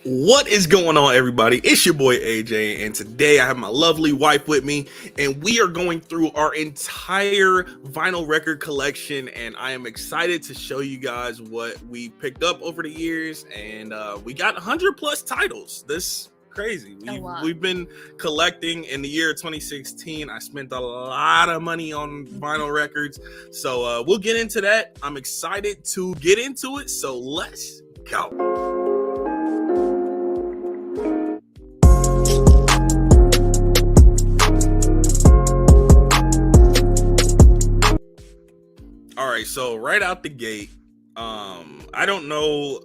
What is going on, everybody? It's your boy AJ, and today I have my lovely wife with me, and we are going through our entire vinyl record collection, and I am excited to show you guys what we picked up over the years, and we got 100 plus titles. This crazy. We've been collecting in the year 2016. I spent a lot of money on vinyl records, so we'll get into that. I'm excited to get into it, so let's go. All right, so right out the gate, I don't know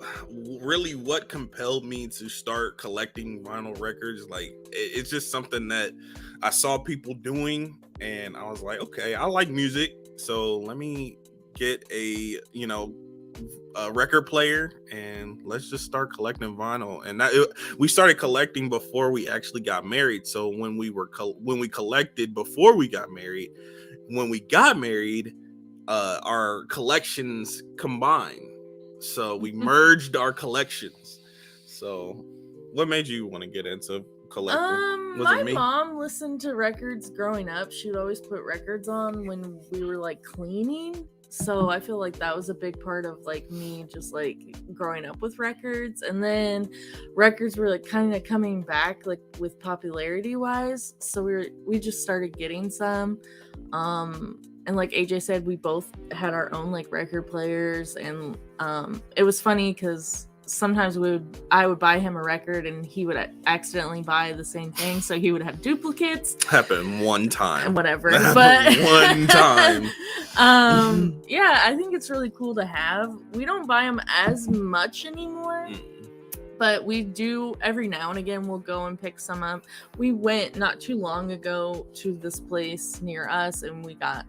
really what compelled me to start collecting vinyl records. Like, it's just something that I saw people doing, and I was like, okay, I like music, so let me get a record player, and let's just start collecting vinyl. And we started collecting before we actually got married. So when we collected before we got married, when we got married, our collections combined. So we merged our collections. So what made you want to get into collecting? My mom listened to records growing up. She would always put records on when we were like cleaning. So I feel like that was a big part of like me just like growing up with records. And then records were like kind of coming back like with popularity wise. So we just started getting some. And like AJ said, we both had our own like record players, and it was funny because sometimes I would buy him a record and he would accidentally buy the same thing, so he would have duplicates. Happened one time. And whatever. But one time. Yeah, I think it's really cool to have. We don't buy them as much anymore. But we do every now and again, we'll go and pick some up. We went not too long ago to this place near us, and we got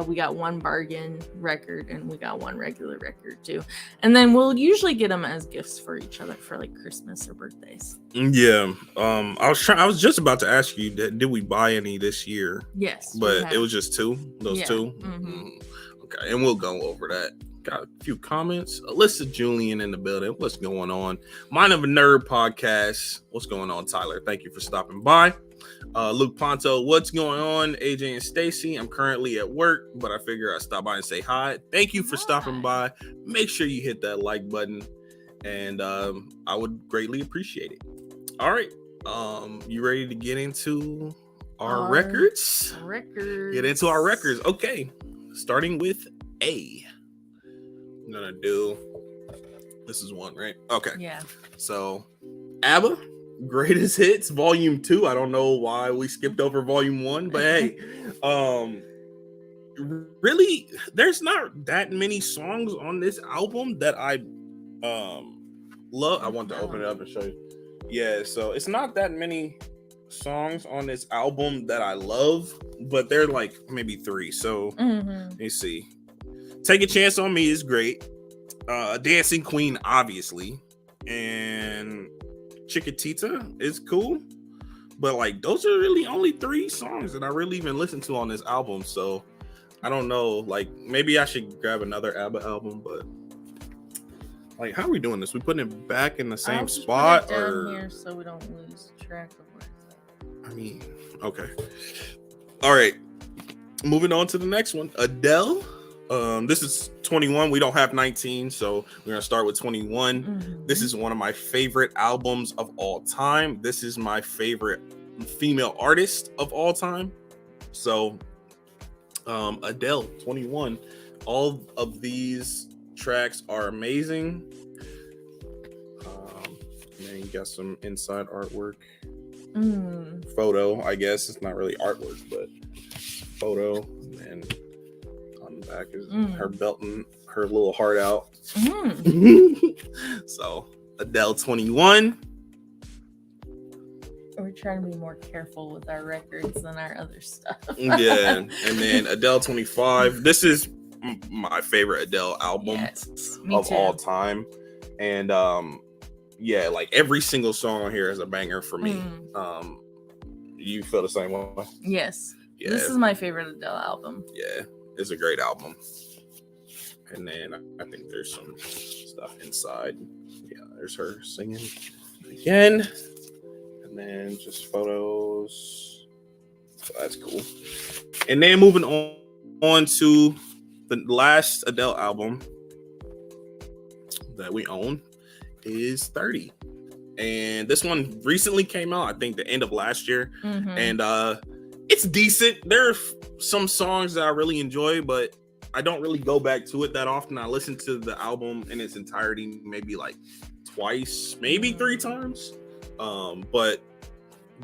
we got one bargain record and we got one regular record too. And then we'll usually get them as gifts for each other for like Christmas or birthdays. Yeah. I was just about to ask you, did we buy any this year? Yes. But it was just two? Those two? Mm-hmm. Okay, and we'll go over that. Got a few comments. Alyssa Julian in the building. What's going on? Mind of a Nerd podcast. What's going on, Tyler? Thank you for stopping by. Luke Ponto. What's going on, AJ and Stacy? I'm currently at work, but I figure I'd stop by and say hi. Thank you for stopping by. Make sure you hit that like button, and I would greatly appreciate it. All right. You ready to get into our records? Get into our records. Okay. Starting with A. I'm gonna do this is one, right? Okay. Yeah. So ABBA, Greatest Hits, Volume 2. I don't know why we skipped over Volume 1, but hey, really, there's not that many songs on this album that I love. I want to open it up and show you. Yeah, so it's not that many songs on this album that I love, but they're like maybe 3. So let me see. Take a Chance on Me is great. Dancing Queen, obviously. And Chiquitita is cool. But like those are really only 3 songs that I really even listen to on this album. So I don't know. Like maybe I should grab another ABBA album, but like how are we doing this? We putting it back in the same spot, put it down here so we don't lose track of where it's at. I mean, okay. All right. Moving on to the next one. Adele. This is 21. We don't have 19, so we're gonna start with 21. This is one of my favorite albums of all time. This is my favorite female artist of all time. So Adele, 21. All of these tracks are amazing. And then you got some inside artwork. Photo, I guess. It's not really artwork, but photo. And on the back is her belting her little heart out. So Adele, 21. We're trying to be more careful with our records than our other stuff. Yeah. And then Adele, 25. This is my favorite Adele album of all time. And yeah, like every single song on here is a banger for me. You feel the same way? Yes. Yeah. This is my favorite Adele album. Yeah, it's a great album. And then I think there's some stuff inside. Yeah, There's her singing again. And then just photos. So that's cool. And then moving on to the last Adele album that we own is 30. And this one recently came out, I think the end of last year. And it's decent. There are some songs that I really enjoy, but I don't really go back to it that often. I listen to the album in its entirety maybe like twice, maybe 3 times. But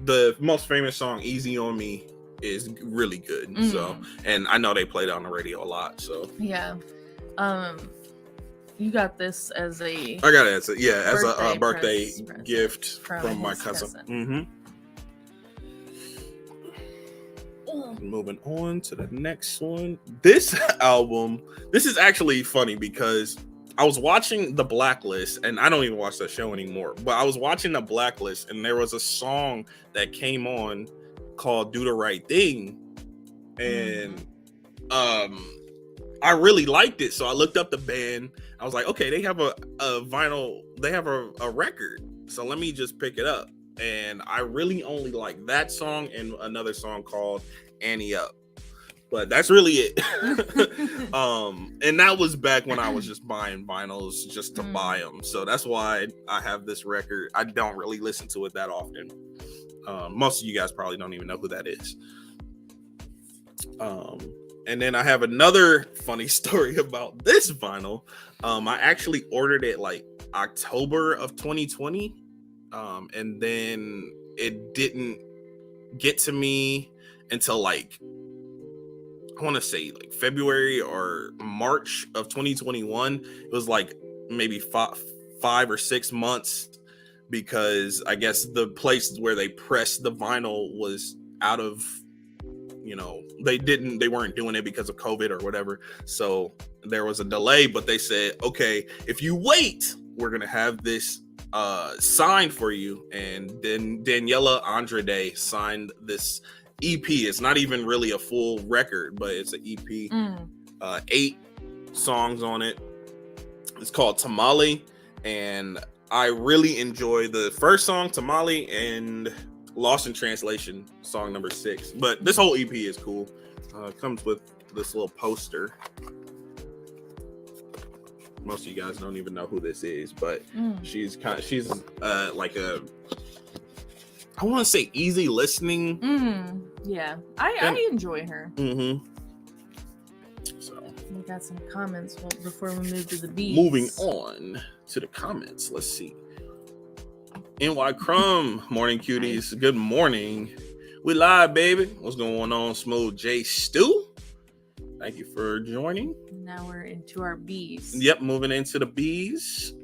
the most famous song, Easy on Me, is really good. So, and I know they played it on the radio a lot. So yeah, you got this as a I got it as a birthday gift from my cousin. Moving on to the next one. This album, this is actually funny because I was watching The Blacklist, and I don't even watch that show anymore, but I was watching The Blacklist, and there was a song that came on called Do the Right Thing. And I really liked it. So I looked up the band. I was like, okay, they have a vinyl, they have a record. So let me just pick it up. And I really only like that song and another song called Annie Up. But that's really it. And that was back when I was just buying vinyls just to buy them. So that's why I have this record. I don't really listen to it that often. Most of you guys probably don't even know who that is. And then I have another funny story about this vinyl. I actually ordered it like October of 2020. And then it didn't get to me until like, I want to say like February or March of 2021. It was like maybe 5 or 6 months, because I guess the place where they pressed the vinyl was out of, they weren't doing it because of COVID or whatever. So there was a delay, but they said, okay, if you wait, we're going to have this signed for you. And then Daniela Andrade signed this EP. It's not even really a full record, but it's an EP. 8 songs on it. It's called Tamale, and I really enjoy the first song, Tamale, and Lost in Translation, song number 6. But this whole EP is cool. It comes with this little poster. Most of you guys don't even know who this is, but she's like a, I want to say easy listening. Yeah, I enjoy her. So we got some comments before we move to the beats. Moving on to the comments. Let's see. NY Crumb, morning cuties. Good morning. We live, baby. What's going on, Smooth J Stew? Thank you for joining. Now we're into our bees. Yep, moving into the bees.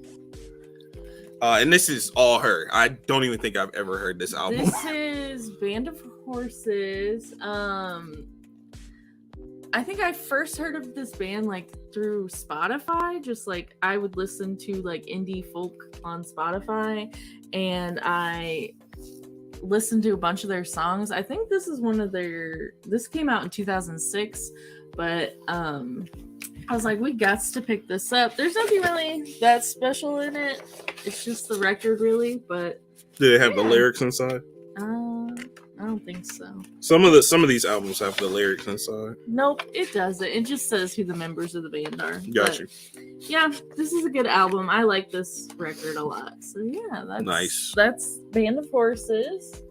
And this is all her. I don't even think I've ever heard this album. This is Band of Horses. I think I first heard of this band like through Spotify. Just like I would listen to like indie folk on Spotify, and I listened to a bunch of their songs. I think this is this came out in 2006, but I was like, we got to pick this up. There's nothing really that special in it. It's just the record, really. But did it have the lyrics inside? I don't think so. Some of these albums have the lyrics inside. Nope, it doesn't. It just says who the members of the band are. Got you. Yeah, this is a good album. I like this record a lot. So yeah, that's nice. That's Band of Horses.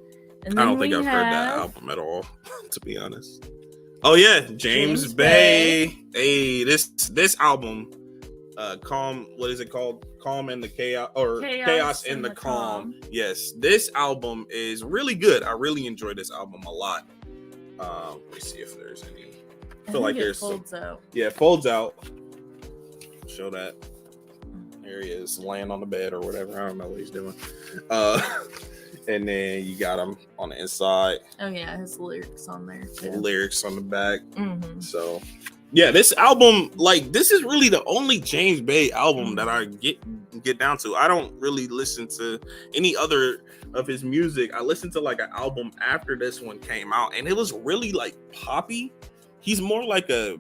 And I don't think I've heard that album at all, to be honest. Oh yeah, James Bay. Hey, this album, Calm. What is it called? Calm in the Chaos, or Chaos in the Calm. Yes, this album is really good. I really enjoy this album a lot. Let me see if there's any. I feel like there's folds out. Yeah, it folds out. Show that. There he is, laying on the bed or whatever. I don't know what he's doing. And then you got him on the inside. Oh yeah, his lyrics on there too. Lyrics on the back. So yeah, this album, like, this is really the only James Bay album that I get down to. I don't really listen to any other of his music. I listened to like an album after this one came out, and it was really like poppy. He's more like I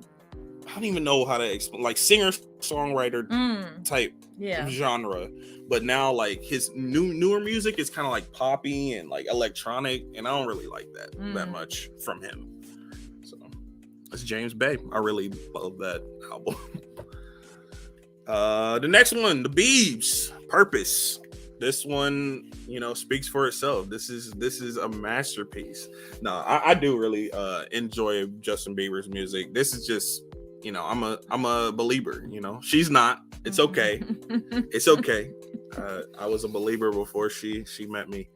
don't even know how to explain, like singer songwriter type genre, but now like his newer music is kind of like poppy and like electronic, and I don't really like that much from him. So it's James Bay. I really love that album. The next one, the Biebs, Purpose. This one, you know, speaks for itself. This is a masterpiece. No, I do really enjoy Justin Bieber's music. This is just, you know, I'm a believer. You know, she's not. It's okay. It's okay. I was a believer before she met me.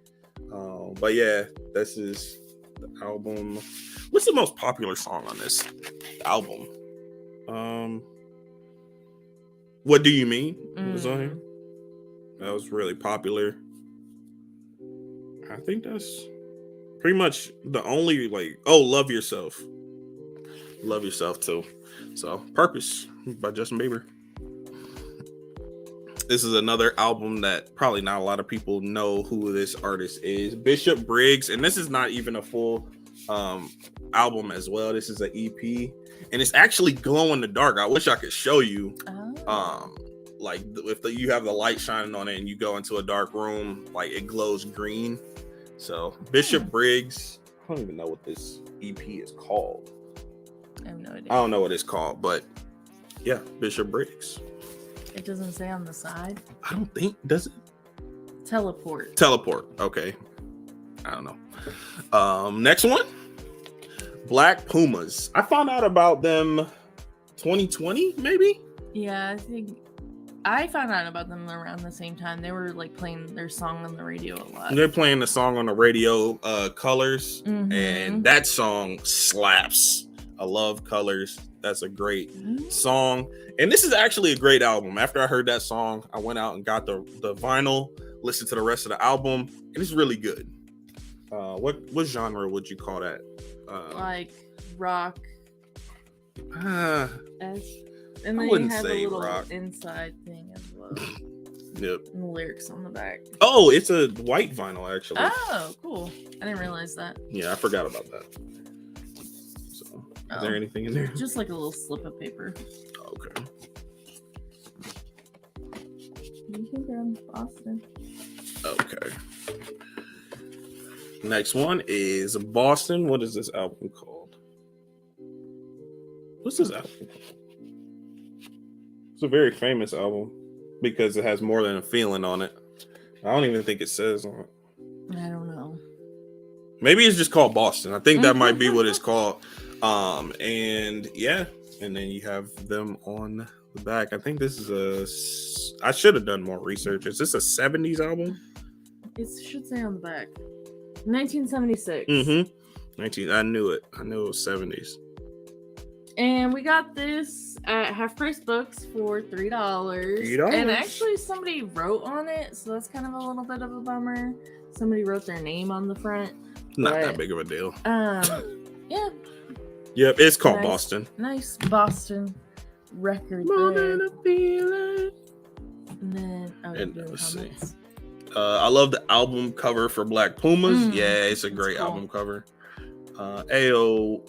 But yeah, this is the album. What's the most popular song on this album? What Do You Mean? Was on here. That was really popular. I think that's pretty much the only like. Oh, Love Yourself. Love Yourself too. So Purpose by Justin Bieber. This is another album that probably not a lot of people know who this artist is. Bishop Briggs, and this is not even a full album as well. This is an EP, and it's actually glow in the dark. I wish I could show you. Like if you have the light shining on it and you go into a dark room, like it glows green. So Bishop Briggs, I don't even know what this EP is called. I have no idea. I don't know what it's called, but yeah, Bishop Briggs. It doesn't say on the side. I don't think, does it? Teleport. Okay. I don't know. Next one, Black Pumas. I found out about them 2020, maybe? Yeah, I think I found out about them around the same time. They were like playing their song on the radio a lot. They're playing the song on the radio, Colors, and that song slaps. I love Colors. That's a great song. And this is actually a great album. After I heard that song, I went out and got the vinyl, listened to the rest of the album, and it's really good. What genre would you call that? Like rock. And I then wouldn't you have say a little rock. Inside thing as well. Yep. And the lyrics on the back. Oh, it's a white vinyl actually. Oh, cool. I didn't realize that. Yeah, I forgot about that. So, is there anything in there? Just like a little slip of paper. Okay. You can grab Boston. Okay. Next one is Boston. What is this album called? What's this album called? It's a very famous album because it has More Than a Feeling on it. I don't even think it says on it. I don't know. Maybe it's just called Boston. I think that might be what it's called. And yeah, and then you have them on the back. I think this is I should have done more research. Is this a 70s album? It should say on the back. 1976. I knew it. I knew it was 70s. And we got this at Half Price Books for $3. $3. And actually somebody wrote on it, so that's kind of a little bit of a bummer. Somebody wrote their name on the front. Not that big of a deal. Yeah. Yep, it's called Boston. Nice Boston record More there. than a feeling. And then Let's see. I love the album cover for Black Pumas. Yeah, it's a great album cover. Ayo,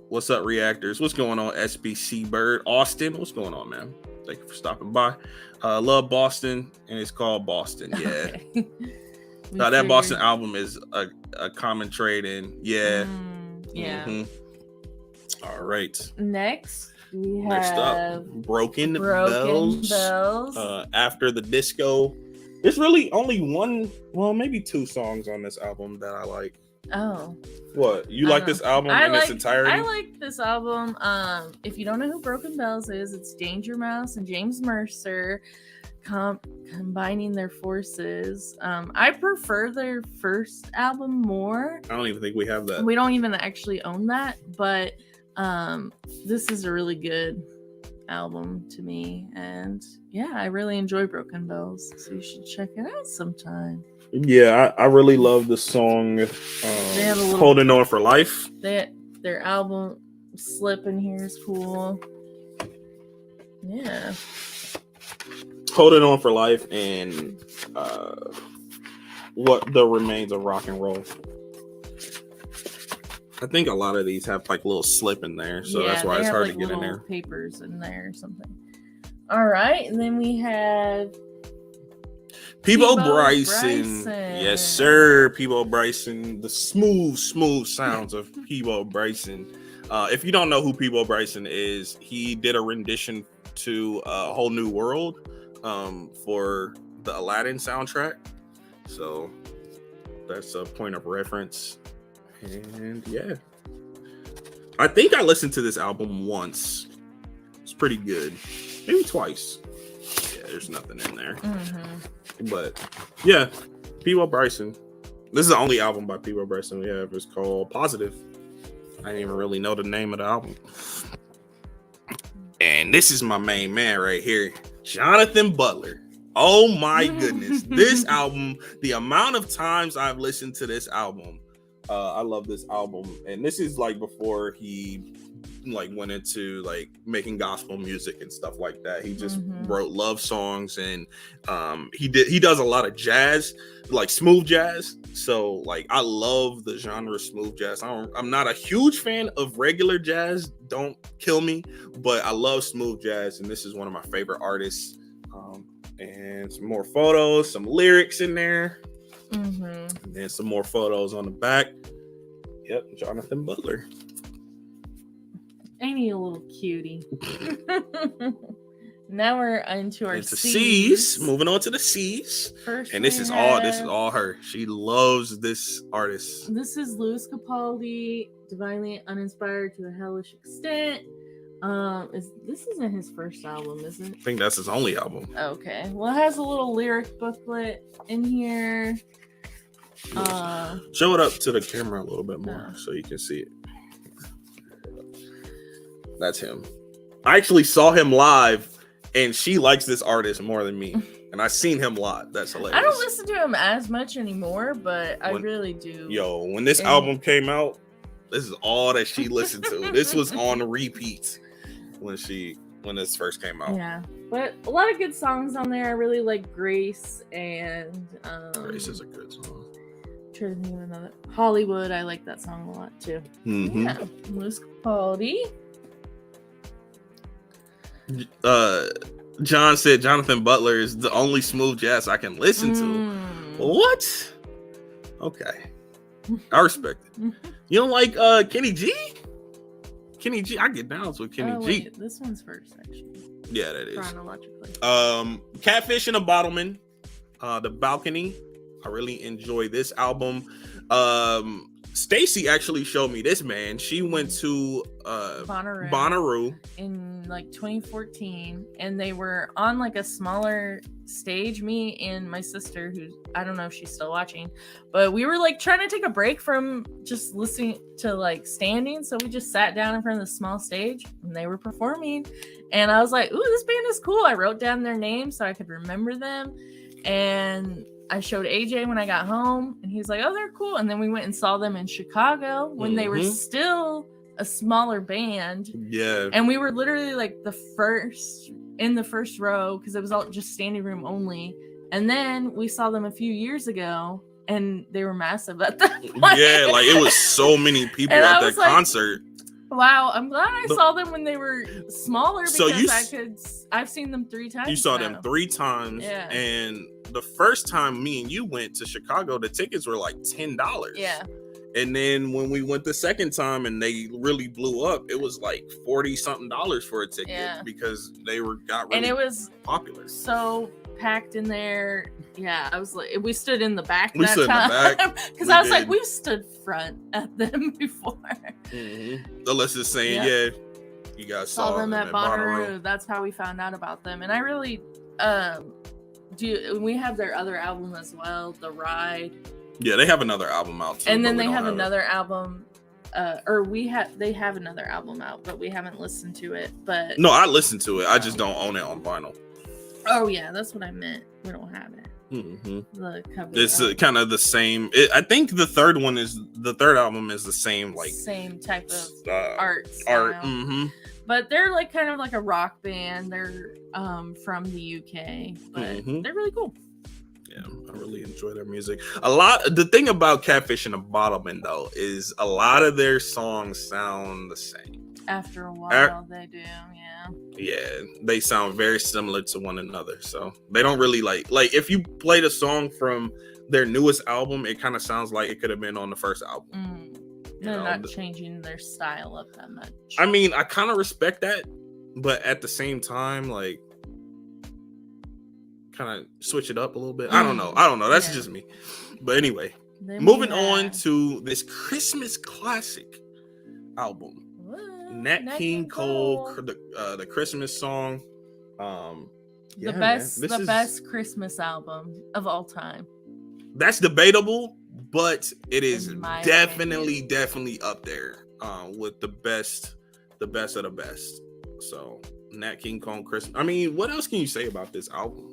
what's up, reactors? What's going on, SBC Bird? Austin, what's going on, man? Thank you for stopping by. Love Boston, and it's called Boston. Yeah. Okay. That Boston album is a common trade in. Yeah. Yeah. All right. Next up, Broken Bells. After the Disco. There's really only maybe two songs on this album that I like. Oh. What? You like this album in its entirety? I like this album. If you don't know who Broken Bells is, it's Danger Mouse and James Mercer combining their forces. I prefer their first album more. I don't even think we have that. We don't even actually own that, but this is a really good album to me, and yeah, I really enjoy Broken Bells, so you should check it out sometime. Yeah, I really love the song Holding On For Life. Their album slip in here is cool. Yeah. Holding On For Life and What the Remains of Rock and Roll. I think a lot of these have like little slip in there, so that's why it's hard to get in there. Papers in there or something. All right, and then we have Peebo Bryson. Yes, sir. Peebo Bryson. The smooth sounds of Peebo Bryson. If you don't know who Peebo Bryson is, he did a rendition to A Whole New World for the Aladdin soundtrack. So that's a point of reference. And yeah, I think I listened to this album once. It's pretty good. Maybe twice. Yeah, there's nothing in there. But yeah, Peebo Bryson. This is the only album by Peebo Bryson we have. It's called Positive. I didn't even really know the name of the album. And this is my main man right here, Jonathan Butler. Oh my goodness. This album, the amount of times I've listened to this album, I love this album. And this is like before he like went into like making gospel music and stuff like that. He just wrote love songs, and he does a lot of jazz, like smooth jazz. So like I love the genre smooth jazz. I'm not a huge fan of regular jazz, don't kill me, but I love smooth jazz, and this is one of my favorite artists. And some more photos, some lyrics in there, and then some more photos on the back. Yep, Jonathan Butler. Ain't he a little cutie? Now we're into our C's. Moving on to the C's. First, and this is all her. She loves this artist. This is Lewis Capaldi, Divinely Uninspired to a Hellish Extent. This isn't his first album, is it? I think that's his only album. Okay. Well, it has a little lyric booklet in here. Show it up to the camera a little bit more so you can see it. That's him. I actually saw him live, and she likes this artist more than me. And I've seen him live. That's hilarious. I don't listen to him as much anymore, but I really do. Yo, when this album came out, this is all that she listened to. This was on repeat when this first came out. Yeah, but a lot of good songs on there. I really like Grace, and Grace is a good song. Trying to think of another. Hollywood, I like that song a lot too. Yeah, Lewis Capaldi. John said Jonathan Butler is the only smooth jazz I can listen to. What? Okay, I respect it. You don't like Kenny G? Kenny G, I get down with Kenny G. Wait, this one's first, actually. Yeah, that is. Chronologically. Catfish and a Bottleman, The Balcony. I really enjoy this album. Stacy actually showed me this, man. She went to Bonnaroo in like 2014, and they were on like a smaller stage. Me and my sister, who I don't know if she's still watching, but we were like trying to take a break from just listening to like standing, so we just sat down in front of the small stage, and they were performing, and I was like, "Ooh, this band is cool." I wrote down their names so I could remember them, and I showed AJ when I got home, and he was like, "Oh, they're cool." And then we went and saw them in Chicago when they were still a smaller band. Yeah. And we were literally like in the first row, because it was all just standing room only. And then we saw them a few years ago, and they were massive at that point. Yeah, like it was so many people at that concert. Wow, I'm glad I saw them when they were smaller, because I've seen them 3 times. You saw them 3 times, and the first time me and you went to Chicago, the tickets were like $10. Yeah. And then when we went the second time and they really blew up, it was like $40-something for a ticket because they got really and it was popular. So packed in there. Yeah, I was like, we stood in the back in the back because I was like, we've stood front at them before. Unless it's saying, you guys saw them at Bonnaroo. That's how we found out about them. And I really we have their other album as well, The Ride. Yeah, they have another album out too. And then they have another album. They have another album out, but we haven't listened to it. But no, I listened to it. I just don't own it on vinyl. Oh yeah, that's what I meant. We don't have it. The cover. It's kind of the same. I think the third album is the same, like same type of art. But they're like kind of like a rock band. They're from the UK, but they're really cool. Yeah, I really enjoy their music. The thing about Catfish and a Bottleman though is a lot of their songs sound the same. After a while, they do, yeah. Yeah, they sound very similar to one another. So they don't really like if you played a song from their newest album, it kind of sounds like it could have been on the first album. They're not changing their style up that much. I mean, I kind of respect that, but at the same time, like, kind of switch it up a little bit. I don't know. That's just me. But anyway, moving on to this Christmas classic album. Nat King Cole, the Christmas song. The best Christmas album of all time. That's debatable, but it is definitely up there with the best of the best. So Nat King Cole Christmas. I mean, what else can you say about this album?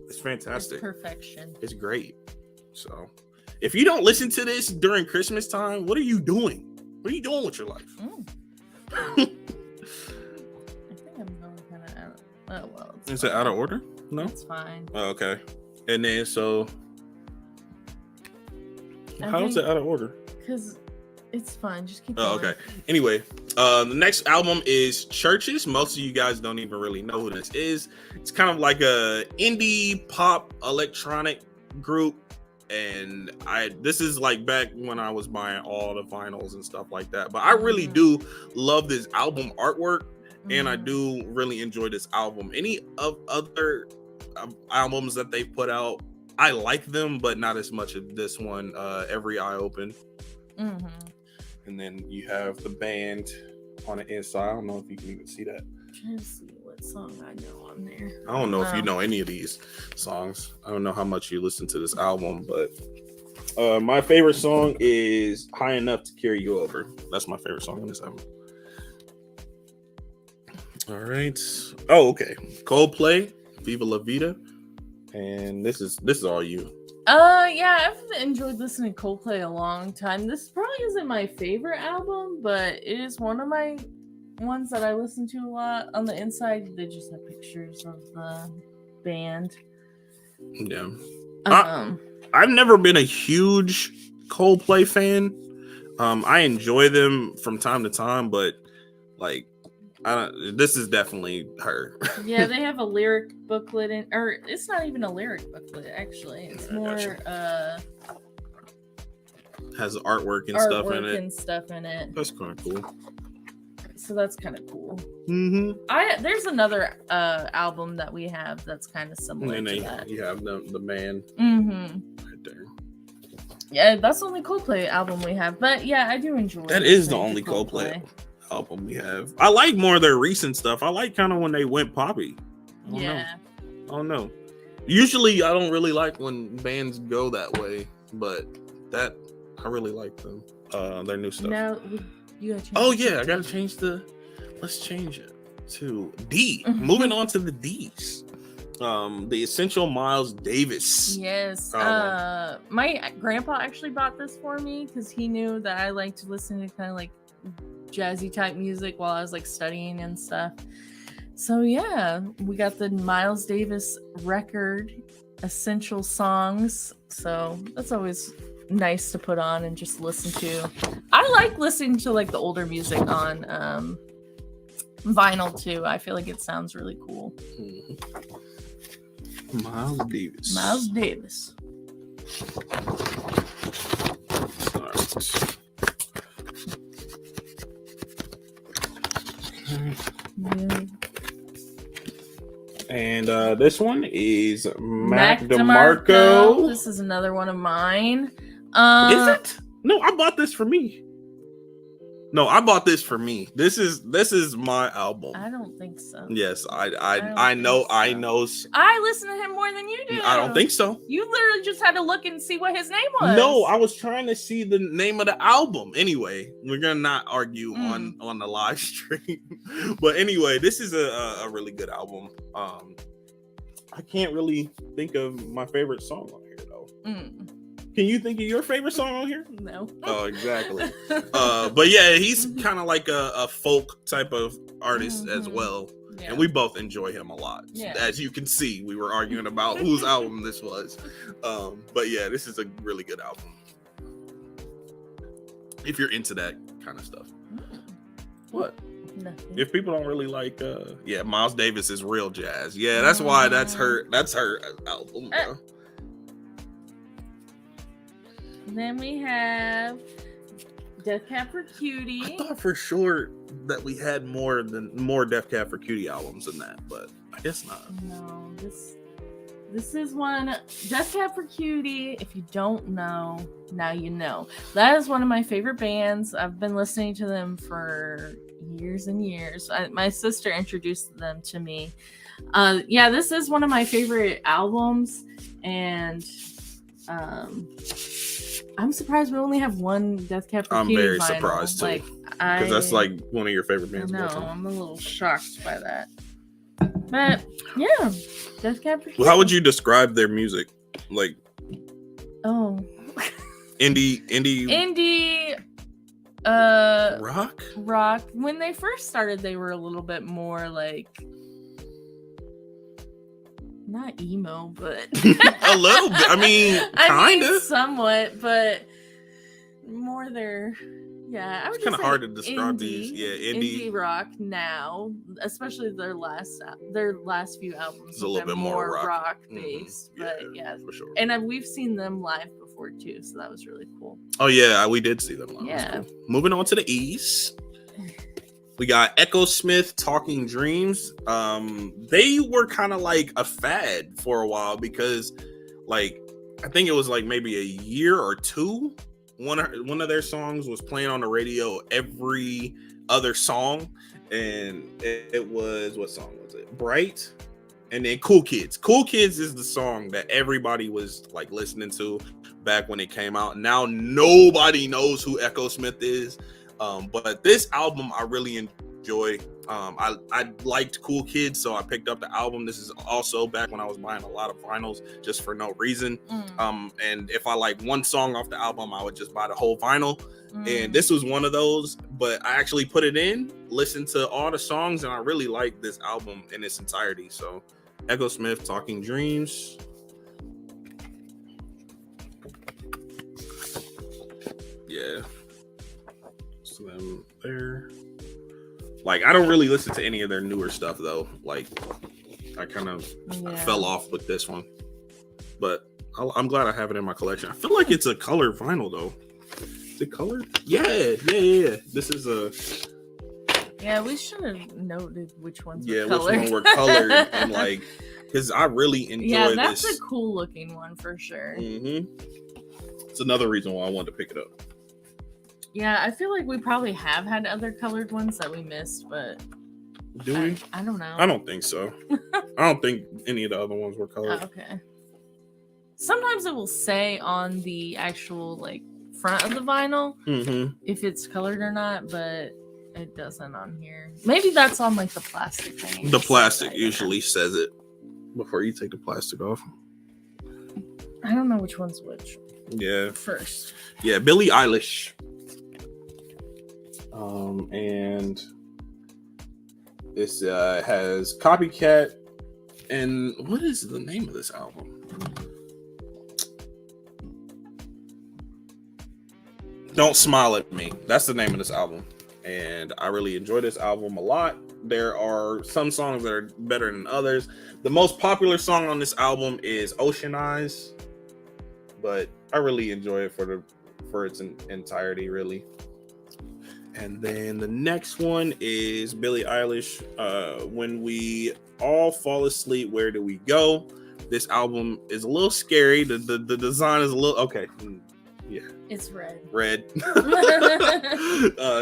It's fantastic. It's perfection. It's great. So if you don't listen to this during Christmas time, what are you doing? What are you doing with your life? I think I'm going kind of out. Oh well. Is it out of order? No, it's fine. Oh, okay. And then how is it out of order? Because it's fine. Just keep. Oh, okay. Anyway, the next album is Churches. Most of you guys don't even really know who this is. It's kind of like a indie pop electronic group. And this is like back when I was buying all the vinyls and stuff like that. But I really do love this album artwork, and I do really enjoy this album. Any of other albums that they put out, I like them, but not as much as this one. Every Eye Open. And then you have the band on the inside. I don't know if you can even see that. I'm trying to see what song I know on there. I don't know if you know any of these songs. I don't know how much you listen to this album, but my favorite song is High Enough to Carry You Over. That's my favorite song on this album. All right. Oh, okay. Coldplay, Viva La Vida. And this is all you. Yeah, I've enjoyed listening to Coldplay a long time. This probably isn't my favorite album, but it is one of my ones that I listen to a lot. On the inside, they just have pictures of the band. Yeah. I've never been a huge Coldplay fan. I enjoy them from time to time, but like, this is definitely her. Yeah, they have a lyric booklet or it's not even a lyric booklet actually. It's more has artwork and stuff in it. That's kind of cool. So that's kind of cool. Mm-hmm. There's another album that we have that's kind of similar to that. You have the man right there. Yeah, that's the only Coldplay album we have. But yeah, I do enjoy. That is the only Coldplay album we have. I like more of their recent stuff. I like kind of when they went poppy. I don't know. Usually, I don't really like when bands go that way, but that I really like them. Their new stuff. Now you gotta change. Oh yeah, I gotta change let's change it to D. Moving on to the D's. The Essential Miles Davis. Yes. My grandpa actually bought this for me because he knew that I like to listen to kind of like jazzy type music while I was like studying and stuff. So yeah, we got the Miles Davis record, Essential Songs. So that's always nice to put on and just listen to. I like listening to like the older music on vinyl too. I feel like it sounds really cool. Miles Davis. Miles Davis. And this one is Mac DeMarco. This is another one of mine. Is it? No, I bought this for me. This is my album. I don't think so. Yes, I know. I listen to him more than you do. I don't think so. You literally just had to look and see what his name was. No, I was trying to see the name of the album. Anyway, we're gonna not argue on the live stream. But anyway, this is a really good album. I can't really think of my favorite song on here though. Can you think of your favorite song on here? No. Oh, exactly. But yeah, he's kind of like a folk type of artist as well. Yeah. And we both enjoy him a lot. Yeah. As you can see, we were arguing about whose album this was. But yeah, this is a really good album. If you're into that kind of stuff. What? Nothing. If people don't really like, Miles Davis is real jazz. Yeah, that's why that's her album, bro. Then we have Death Cab for Cutie. I thought for sure that we had more Death Cab for Cutie albums than that, but I guess not. No, this is one. Death Cab for Cutie, if you don't know, now you know. That is one of my favorite bands. I've been listening to them for years and years. My sister introduced them to me. This is one of my favorite albums, and I'm surprised we only have one Death Cab for Cutie. I'm very surprised too, because that's like one of your favorite bands. No, I'm a little shocked by that. But yeah, Death Cab for Cutie. Well, how would you describe their music? Like, indie, rock. When they first started, they were a little bit more like, not emo, but a little bit. I mean, kind of, somewhat, but more their. Yeah, I would. It's kind of hard to describe these. Yeah, indie rock now, especially their last few albums. It's a little bit more rock based, but yeah, for sure. And we've seen them live before too, so that was really cool. Oh yeah, we did see them live. Yeah. Cool. Moving on to the East, we got Echo Smith, Talking Dreams. They were kind of like a fad for a while because, like, I think it was like maybe a year or two. One of their songs was playing on the radio every other song, and it was, what song was it? Bright, and then Cool Kids. Cool Kids is the song that everybody was like listening to back when it came out. Now nobody knows who Echo Smith is, but this album I really enjoy. I liked Cool Kids, so I picked up the album. This is also back when I was buying a lot of vinyls just for no reason. And if I like one song off the album, I would just buy the whole vinyl. And this was one of those, but I actually put it in, listened to all the songs, and I really like this album in its entirety. So Echo Smith, Talking Dreams. Yeah. So then there. Like, I don't really listen to any of their newer stuff, though. Like, I kind of fell off with this one. But I'm glad I have it in my collection. I feel like it's a colored vinyl, though. Is it colored? Yeah. This is a... Yeah, we should have noted which ones were colored. Which one were colored. And, like, because I really enjoy this. Yeah, that's a cool-looking one, for sure. Mm-hmm. It's another reason why I wanted to pick it up. Yeah, I feel like we probably have had other colored ones that we missed, but do we? I don't know. I don't think so. I don't think any of the other ones were colored. Oh, okay. Sometimes it will say on the actual like front of the vinyl if it's colored or not, but it doesn't on here. Maybe that's on like the plastic thing. The plastic usually says it before you take the plastic off. I don't know which one's which. Yeah. First. Yeah, Billie Eilish. And this has Copycat, and what is the name of this album? Don't Smile at Me. That's the name of this album, and I really enjoy this album a lot. There are some songs that are better than others. The most popular song on this album is Ocean Eyes, but I really enjoy it for its entirety, really. And then the next one is Billie Eilish, When We All Fall Asleep, Where Do We Go? This album is a little scary. The design is a little... Okay. Yeah. It's red.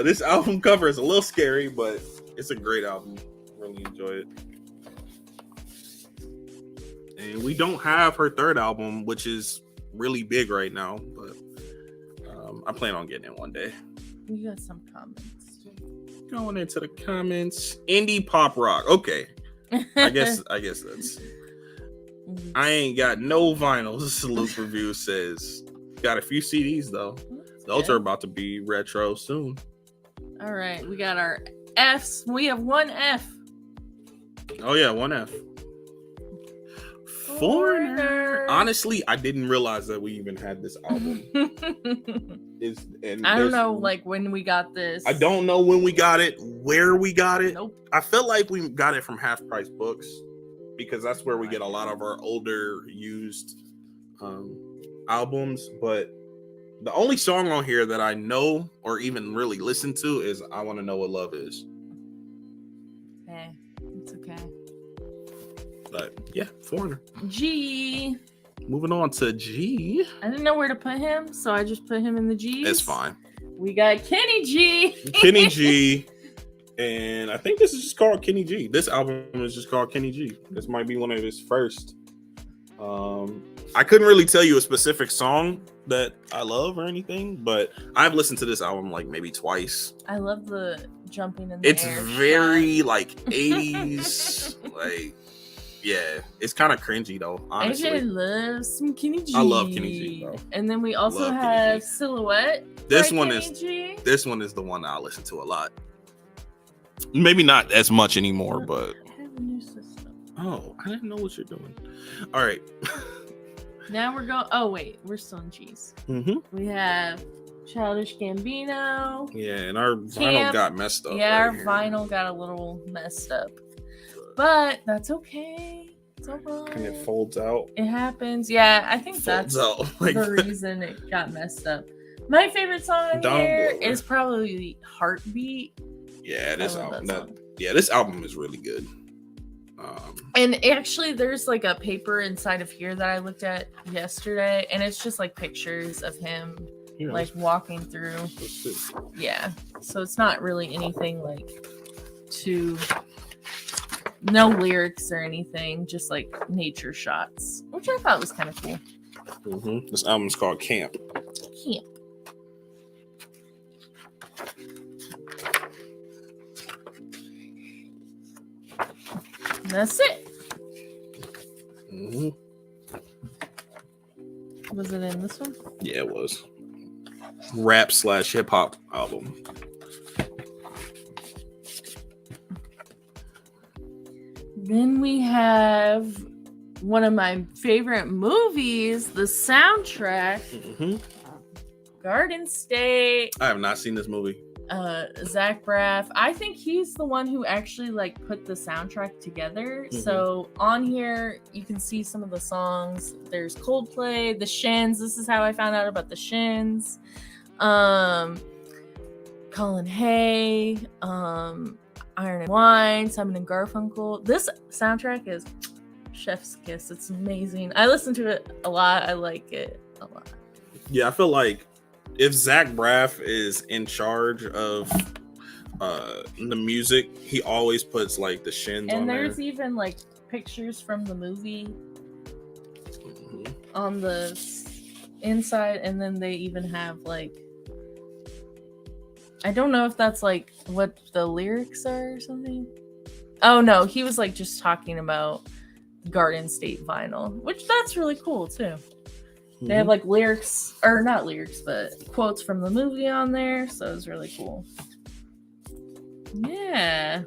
This album cover is a little scary, but it's a great album. Really enjoy it. And we don't have her third album, which is really big right now, but I plan on getting it one day. We got some comments. Going into the comments. Indie pop rock. Okay. I guess that's... I ain't got no vinyls, Luke Review says. Got a few CDs, though. Those are about to be retro soon. All right. We got our Fs. We have one F. Oh, yeah. One F. Foreigner. Honestly, I didn't realize that we even had this album. I don't know, like, when we got this. I don't know when we got it, where we got it. Nope. I feel like we got it from Half Price Books because that's where we get a lot of our older used albums. But the only song on here that I know or even really listen to is I Want to Know What Love Is. Okay, it's okay. But yeah, Foreigner. G. Moving on to G. I didn't know where to put him, so I just put him in the G's. It's fine. We got Kenny G. Kenny G. And I think this is just called Kenny G. This album is just called Kenny G. This might be one of his first. I couldn't really tell you a specific song that I love or anything, but I've listened to this album like maybe twice. I love the jumping in the It's air very shot. like 80s. Like, yeah, it's kind of cringy though, honestly. AJ loves some Kenny G. I love Kenny G, bro. And then we also Love Kenny have G. Silhouette. This by one Kenny is G. this one is the one I listen to a lot. Maybe not as much anymore, but I have a new system. oh, I didn't know what you're doing. All right. Now we're going. Oh wait, we're still in G's. Mm-hmm. We have Childish Gambino. Yeah, and our vinyl Camp. got messed up. Yeah, right our here. vinyl got a little messed up, but that's okay. It's alright. And it folds out. It happens. Yeah, I think that's Folds out like the that. reason it got messed up. My favorite song on Down here Blower. is probably Heartbeat. Yeah, this I love album. that song. This album is really good. And actually, there's like a paper inside of here that I looked at yesterday, and it's just like pictures of him Here, like walking through. let's see. Yeah, so it's not really anything like too. No lyrics or anything, just like nature shots, which I thought was kind of cool. Mhm. This album's called Camp. Camp. And that's it. Mhm. Was it in this one? Yeah, it was. Rap / hip hop album. Then we have one of my favorite movies, the soundtrack, Mhm. Garden State. I have not seen this movie. Zach Braff. I think he's the one who actually like put the soundtrack together. Mhm. So on here you can see some of the songs. There's Coldplay, the Shins. This is how I found out about the Shins. Colin Hay, Iron and Wine, Simon and Garfunkel. This soundtrack is chef's kiss. It's amazing. I listen to it a lot. I like it a lot. Yeah, I feel like if Zach Braff is in charge of the music, he always puts like the Shins And on there. there's even like pictures from the movie Mhm. on the inside, and then they even have like, I don't know if that's like what the lyrics are or something. Oh no, he was like just talking about Garden State vinyl, which that's really cool too. They have like lyrics, or not lyrics, but quotes from the movie on there, so it's really cool. Yeah.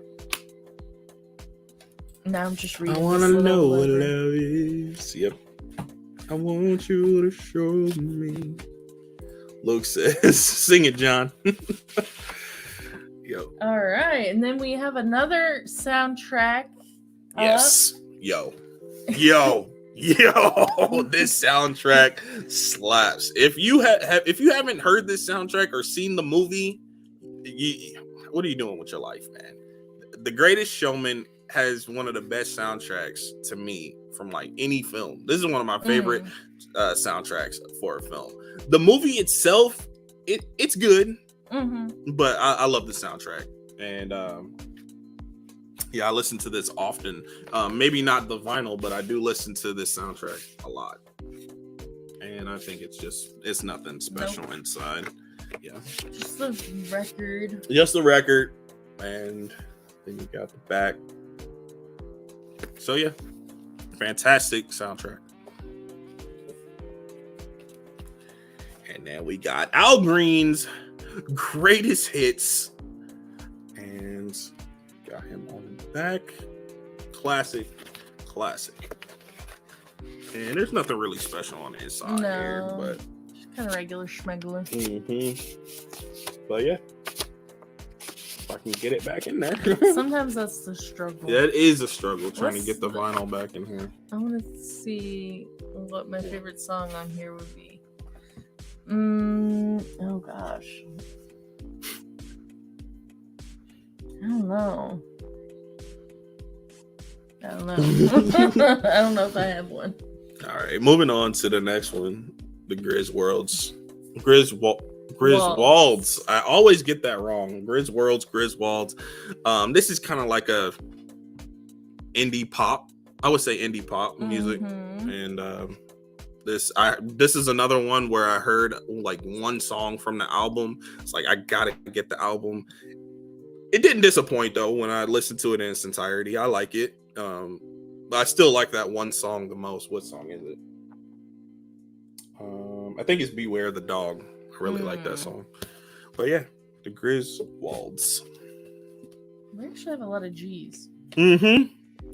Now I'm just reading. I want to this know little what letter. love is. Yep. I want you to show me. Luke says, sing it, John. Yo. All right, and then we have another soundtrack. Yes. Yo. Yo. Yo. This soundtrack slaps. If you if you haven't heard this soundtrack or seen the movie, what are you doing with your life, man? The Greatest Showman has one of the best soundtracks to me from like any film. This is one of my favorite soundtracks for a film. The movie itself, it's good, but I love the soundtrack. And yeah, I listen to this often. Maybe not the vinyl, but I do listen to this soundtrack a lot. And I think it's nothing special inside. Yeah. Just the record. Just the record. And then you got the back. So yeah, fantastic soundtrack. And then we got Al Green's Greatest Hits. And got him on the back. Classic. And there's nothing really special on the inside here, but just kind of regular schmegular. But yeah, if I can get it back in there. Sometimes that's the struggle. Yeah, it is a struggle trying to get the vinyl back in here. I want to see what my favorite song on here would be. Oh gosh. I don't know. I don't know if I have one. All right, moving on to the next one, the Griswolds. Griswolds. I always get that wrong. Griswolds. This is kind of like a indie pop. I would say indie pop music, and this is another one where I heard like one song from the album. It's like I gotta get the album. It didn't disappoint though when I listened to it in its entirety. I like it. But I still like that one song the most. What song is it? I think it's Beware the Dog. I really like that song. But yeah, the Griswolds. We actually have a lot of G's. The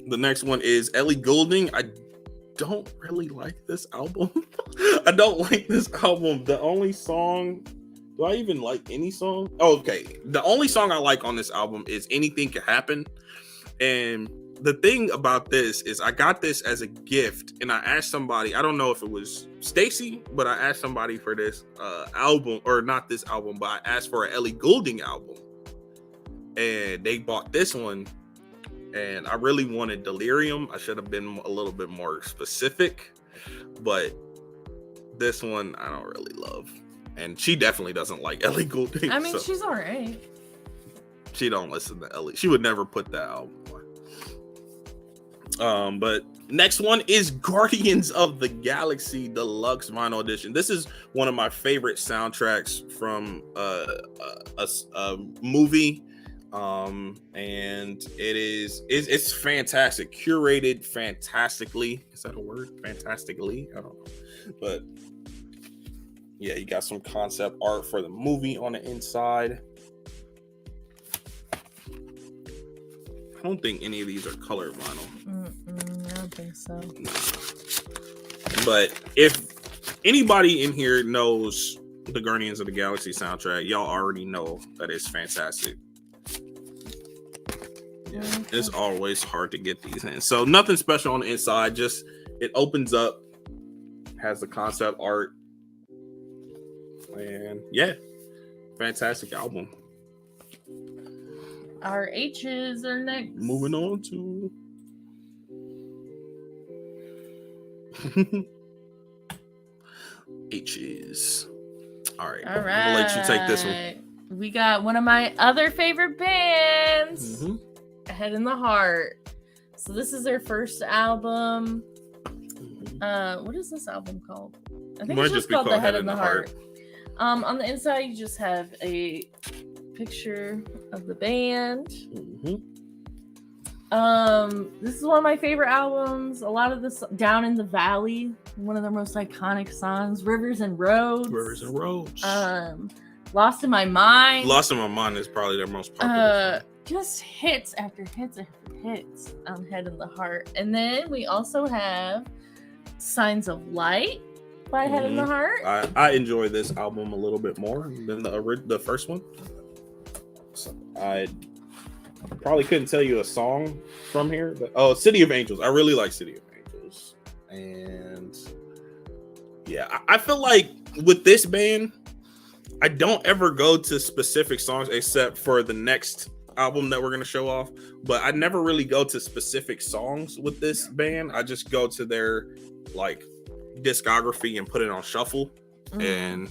next one is Ellie Goulding. I don't really like this album. I don't like this album. The only song... Do I even like any song? Oh, okay. The only song I like on this album is Anything Can Happen. And the thing about this is I got this as a gift, and I asked somebody, I don't know if it was Stacy, but I asked somebody for this album, or not this album, but I asked for an Ellie Goulding album. And they bought this one, and I really wanted Delirium. I should have been a little bit more specific, but this one I don't really love. And she definitely doesn't like Ellie Goulding. I mean, she's all right. She don't listen to Ellie. She would never put that album on. But next one is Guardians of the Galaxy Deluxe Vinyl Edition. This is one of my favorite soundtracks from a movie. And it's fantastic. Curated fantastically. Is that a word? Fantastically? I don't know. But yeah, you got some concept art for the movie on the inside. I don't think any of these are colored vinyl. I don't think so. Nah. But if anybody in here knows the Guardians of the Galaxy soundtrack, y'all already know that it's fantastic. Yeah, it's always hard to get these in. So nothing special on the inside. Just it opens up, has the concept art. And yeah, fantastic album. Our H's are next. Moving on to H's. All right. I'm gonna let you take this one. We got one of my other favorite bands, Head in the Heart. So this is their first album. What is this album called? I think it's just called The Head in the Heart. On the inside, you just have a picture of the band. This is one of my favorite albums. A lot of this, Down in the Valley, one of their most iconic songs. Rivers and Roads. Lost in My Mind. Lost in My Mind is probably their most popular song. Just hits after hits after hits on Head in the Heart. And then we also have Signs of Light by Head in the Heart. I enjoy this album a little bit more than the first one. So I probably couldn't tell you a song from here, but City of Angels. I really like City of Angels. And yeah, I feel like with this band, I don't ever go to specific songs except for the next album that we're going to show off, but I never really go to specific songs with this band. I just go to their like discography and put it on shuffle and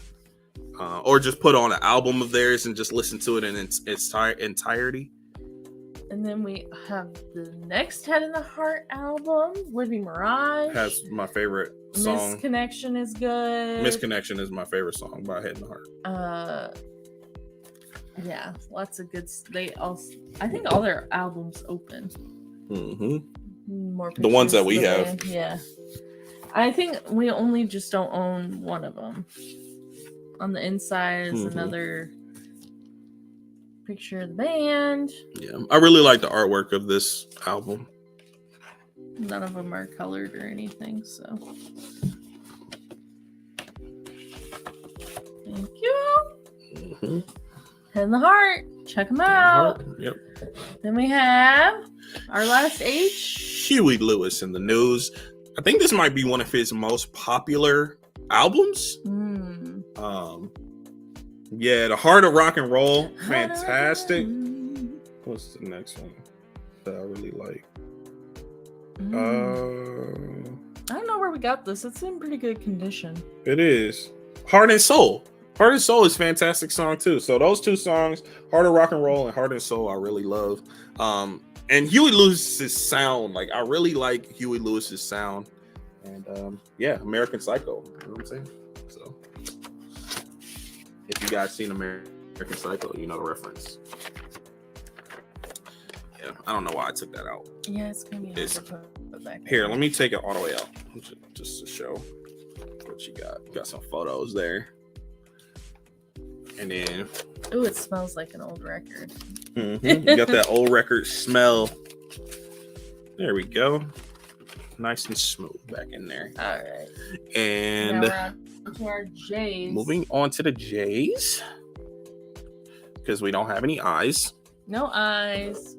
or just put on an album of theirs and just listen to it in its entirety. And then we have the next Head in the Heart album, Living Mirage. Has my favorite song. Misconnection is good. Misconnection is my favorite song by Head in the Heart. Yeah, lots of good. I think all their albums open. More the ones that we have. Band. Yeah. I think we only just don't own one of them. On the inside is another picture of the band. Yeah, I really like the artwork of this album. None of them are colored or anything, so. Thank you. Mm-hmm. Head in the Heart. Check them out. Yep. Then we have our last H. Huey Lewis in the news. I think this might be one of his most popular albums. Yeah, The Heart of Rock and Roll. Fantastic. What's the next one that I really like? I don't know where we got this. It's in pretty good condition. It is. Heart and Soul. Heart and Soul is a fantastic song too. So those two songs, Heart of Rock and Roll and Heart and Soul, I really love. And Huey Lewis's sound, like I really like Huey Lewis's sound. And yeah, American Psycho. You know what I'm saying? So if you guys seen American Psycho, you know the reference. Yeah, I don't know why I took that out. Yeah, it's gonna be hard to put back here. Let me take it all the way out just to show what you got. You got some photos there, and then oh, it smells like an old record. You got that old record smell. There we go. Nice and smooth back in there. All right. And now we're on to our J's. Moving on to the J's, because we don't have any eyes. No eyes.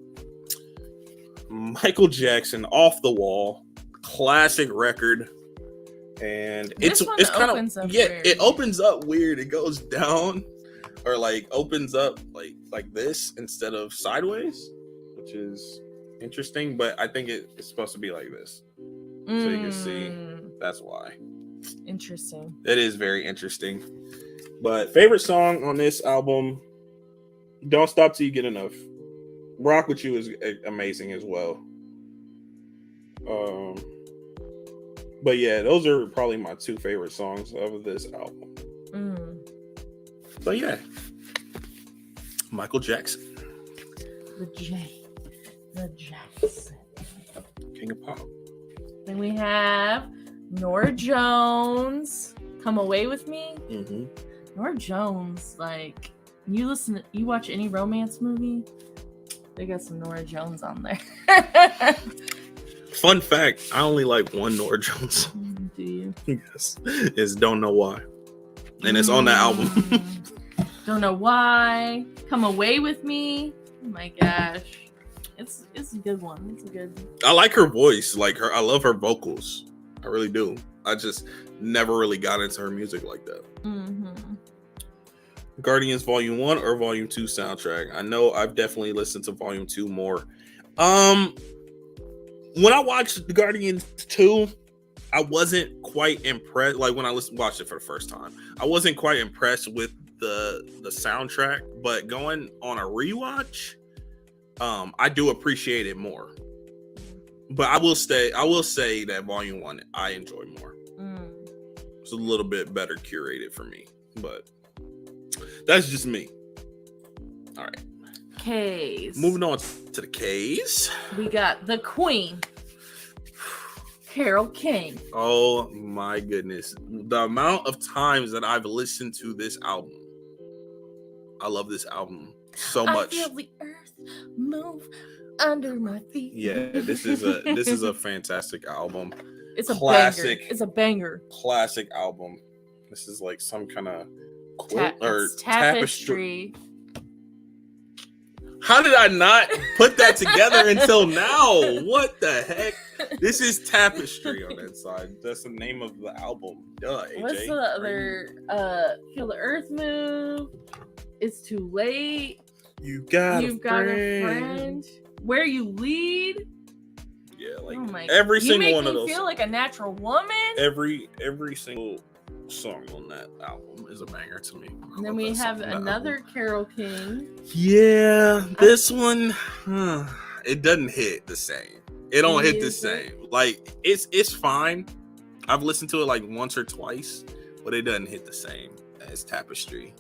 Michael Jackson, Off the Wall, classic record, and it's kind of weird. It opens up weird. It goes down, or like opens up like this instead of sideways, which is interesting. But I think it's supposed to be like this, so you can see. That's why. Interesting. It is very interesting. But favorite song on this album, Don't Stop Till You Get Enough. Rock With You is amazing as well. But yeah, those are probably my two favorite songs of this album. But yeah, Michael Jackson. The Jackson. King of Pop. Then we have Norah Jones, Come Away With Me. Norah Jones, like, you watch any romance movie, they got some Norah Jones on there. Fun fact, I only like one Norah Jones. Do you? Yes. It's Don't Know Why. And it's on the album. Don't Know Why. Come Away With Me. Oh my gosh. It's a good one. It's a good. I like her voice. I love her vocals. I really do. I just never really got into her music like that. Guardians Volume 1 or Volume 2 soundtrack. I know I've definitely listened to Volume 2 more. When I watched the Guardians 2, I wasn't quite impressed. Like when I watched it for the first time, I wasn't quite impressed with the soundtrack. But going on a rewatch, I do appreciate it more. But I will say that Volume 1 I enjoy more. It's a little bit better curated for me, but that's just me. All right. K's. Moving on to the K's. We got the Queen, Carole King. Oh my goodness. The amount of times that I've listened to this album. I love this album so much. I feel the earth move under my feet. Yeah, this is a fantastic album. It's a classic. Banger. It's a banger. Classic album. This is like some kind of tapestry. How did I not put that together until now? What the heck? This is Tapestry on that side. That's the name of the album. Duh, AJ. What's the other? Feel the earth move. It's too late. You've got a friend. Where you lead. Yeah, like oh every single one of those. You feel like a natural woman. Every single song on that album is a banger to me. And then we have another Carole King. Yeah, this one, it doesn't hit the same. It don't hit the same. Like it's fine. I've listened to it like once or twice, but it doesn't hit the same as Tapestry.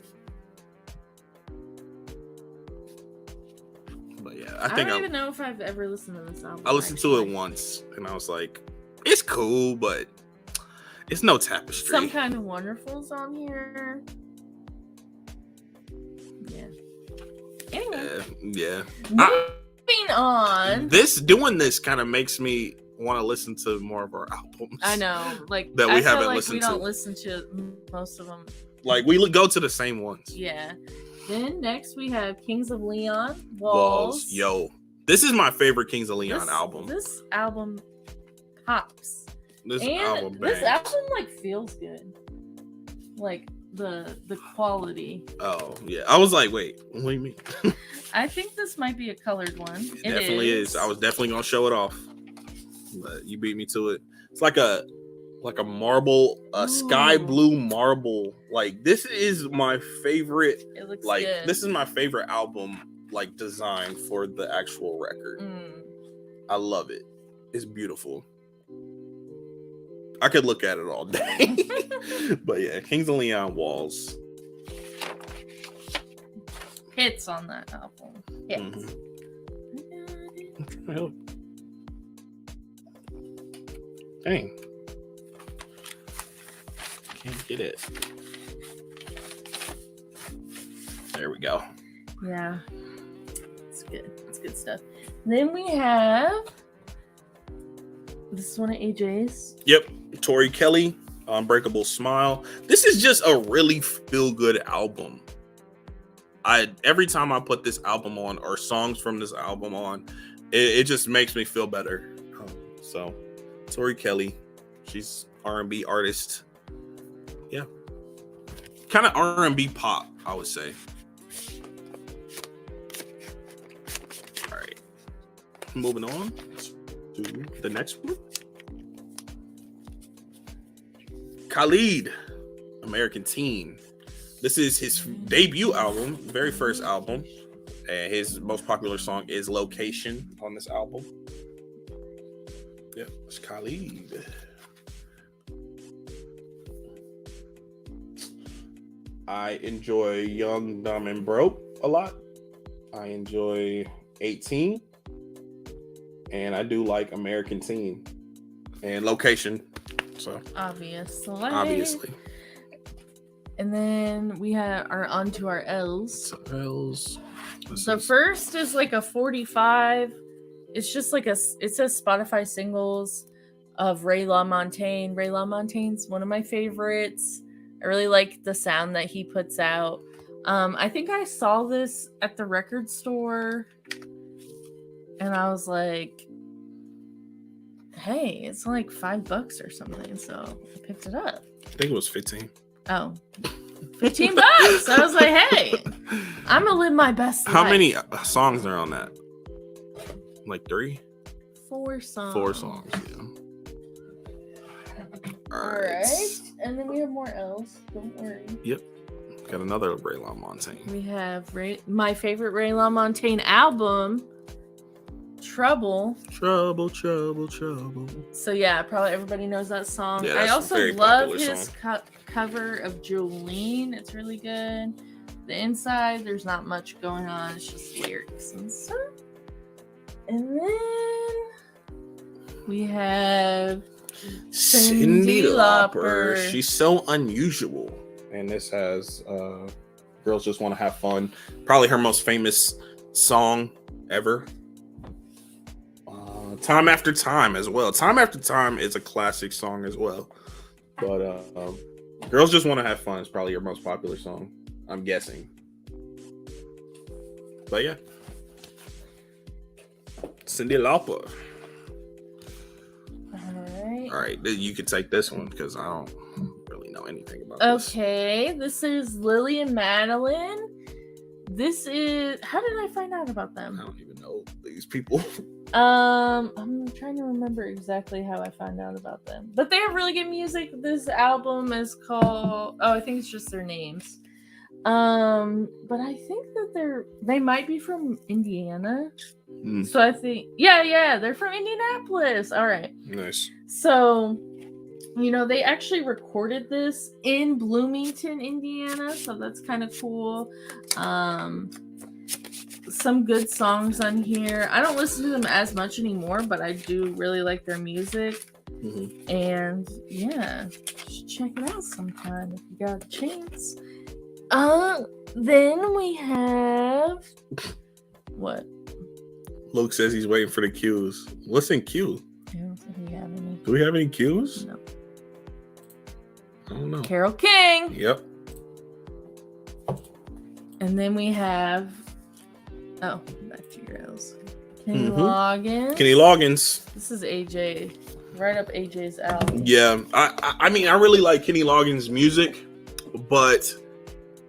But yeah, I don't even know if I've ever listened to this album. I listened to it once, and I was like, it's cool, but it's no Tapestry. Some Kind of Wonderful's on here. Yeah. Anyway. Yeah. Moving on. Doing this kind of makes me want to listen to more of our albums. I know, like that we I feel haven't like listened we to. don't listen to most of them. Like we go to the same ones. Yeah. Then next we have Kings of Leon, Walls. Yo, this is my favorite Kings of Leon album. This album pops. This album like feels good. Like the quality. Oh yeah, I was like, wait, what do you mean? I think this might be a colored one. It definitely is. I was definitely gonna show it off, but you beat me to it. It's like a marble, sky blue marble. Like this is my favorite. It looks like good. This is my favorite album, like design for the actual record. I love it. It's beautiful. I could look at it all day. But yeah, Kings of Leon, Walls. Hits on that album. Hits. Dang. Can't get it. There we go. Yeah. It's good. It's good stuff. Then we have... This is one of AJ's. Yep. Tori Kelly, Unbreakable Smile. This is just a really feel-good album. Every time I put this album on, or songs from this album on, it just makes me feel better. So, Tori Kelly, she's R&B artist. Yeah. Kind of R&B pop, I would say. All right. Moving on to the next one. Khalid, American Teen. This is his debut album, very first album. And his most popular song is Location on this album. Yep, it's Khalid. I enjoy Young, Dumb, and Broke a lot. I enjoy 18. And I do like American Teen and Location. So obviously. And then we are on to our L's. So first is like a 45. It's just like it says Spotify singles of Ray LaMontagne. Ray LaMontagne's one of my favorites. I really like the sound that he puts out. I think I saw this at the record store and I was like, hey, it's like $5 or something. So I picked it up. I think it was 15. Oh, $15. I was like, hey, I'm gonna live my best life. How many songs are on that? Like 3? 4 songs. 4 songs, yeah. All right. And then we have more L's. Don't worry. Yep. Got another Ray LaMontagne. We have my favorite Ray LaMontagne album, Trouble. Trouble. So yeah, probably everybody knows that song. Yeah, I that's a also very love popular his song. cover of Jolene. It's really good. The inside, there's not much going on. It's just lyrics and stuff. And then we have Cyndi Lauper. She's so unusual. And this has Girls Just Want to Have Fun. Probably her most famous song ever. Time After Time as well. Time After Time is a classic song as well. But Girls Just Want to Have Fun is probably your most popular song, I'm guessing. But yeah. Cyndi Lauper. All right, you can take this one because I don't really know anything about this. Okay, this is Lily and Madeline. This is... How did I find out about them? I don't even know these people. I'm trying to remember exactly how I found out about them. But they have really good music. This album is called... Oh, I think it's just their names. But I think that they might be from Indiana. So I think... Yeah, they're from Indianapolis. All right. Nice. So, they actually recorded this in Bloomington, Indiana. So that's kind of cool. Some good songs on here. I don't listen to them as much anymore, but I do really like their music. And yeah, you should check it out sometime if you got a chance. Then we have... What? Luke says he's waiting for the cues. What's in queue? Yeah, Do we have any cues? No. I don't know. Carole King. Yep. And then we have, back to your L's. Kenny Loggins. Kenny Loggins. This is AJ, right up AJ's alley. Yeah, I mean, I really like Kenny Loggins' music, but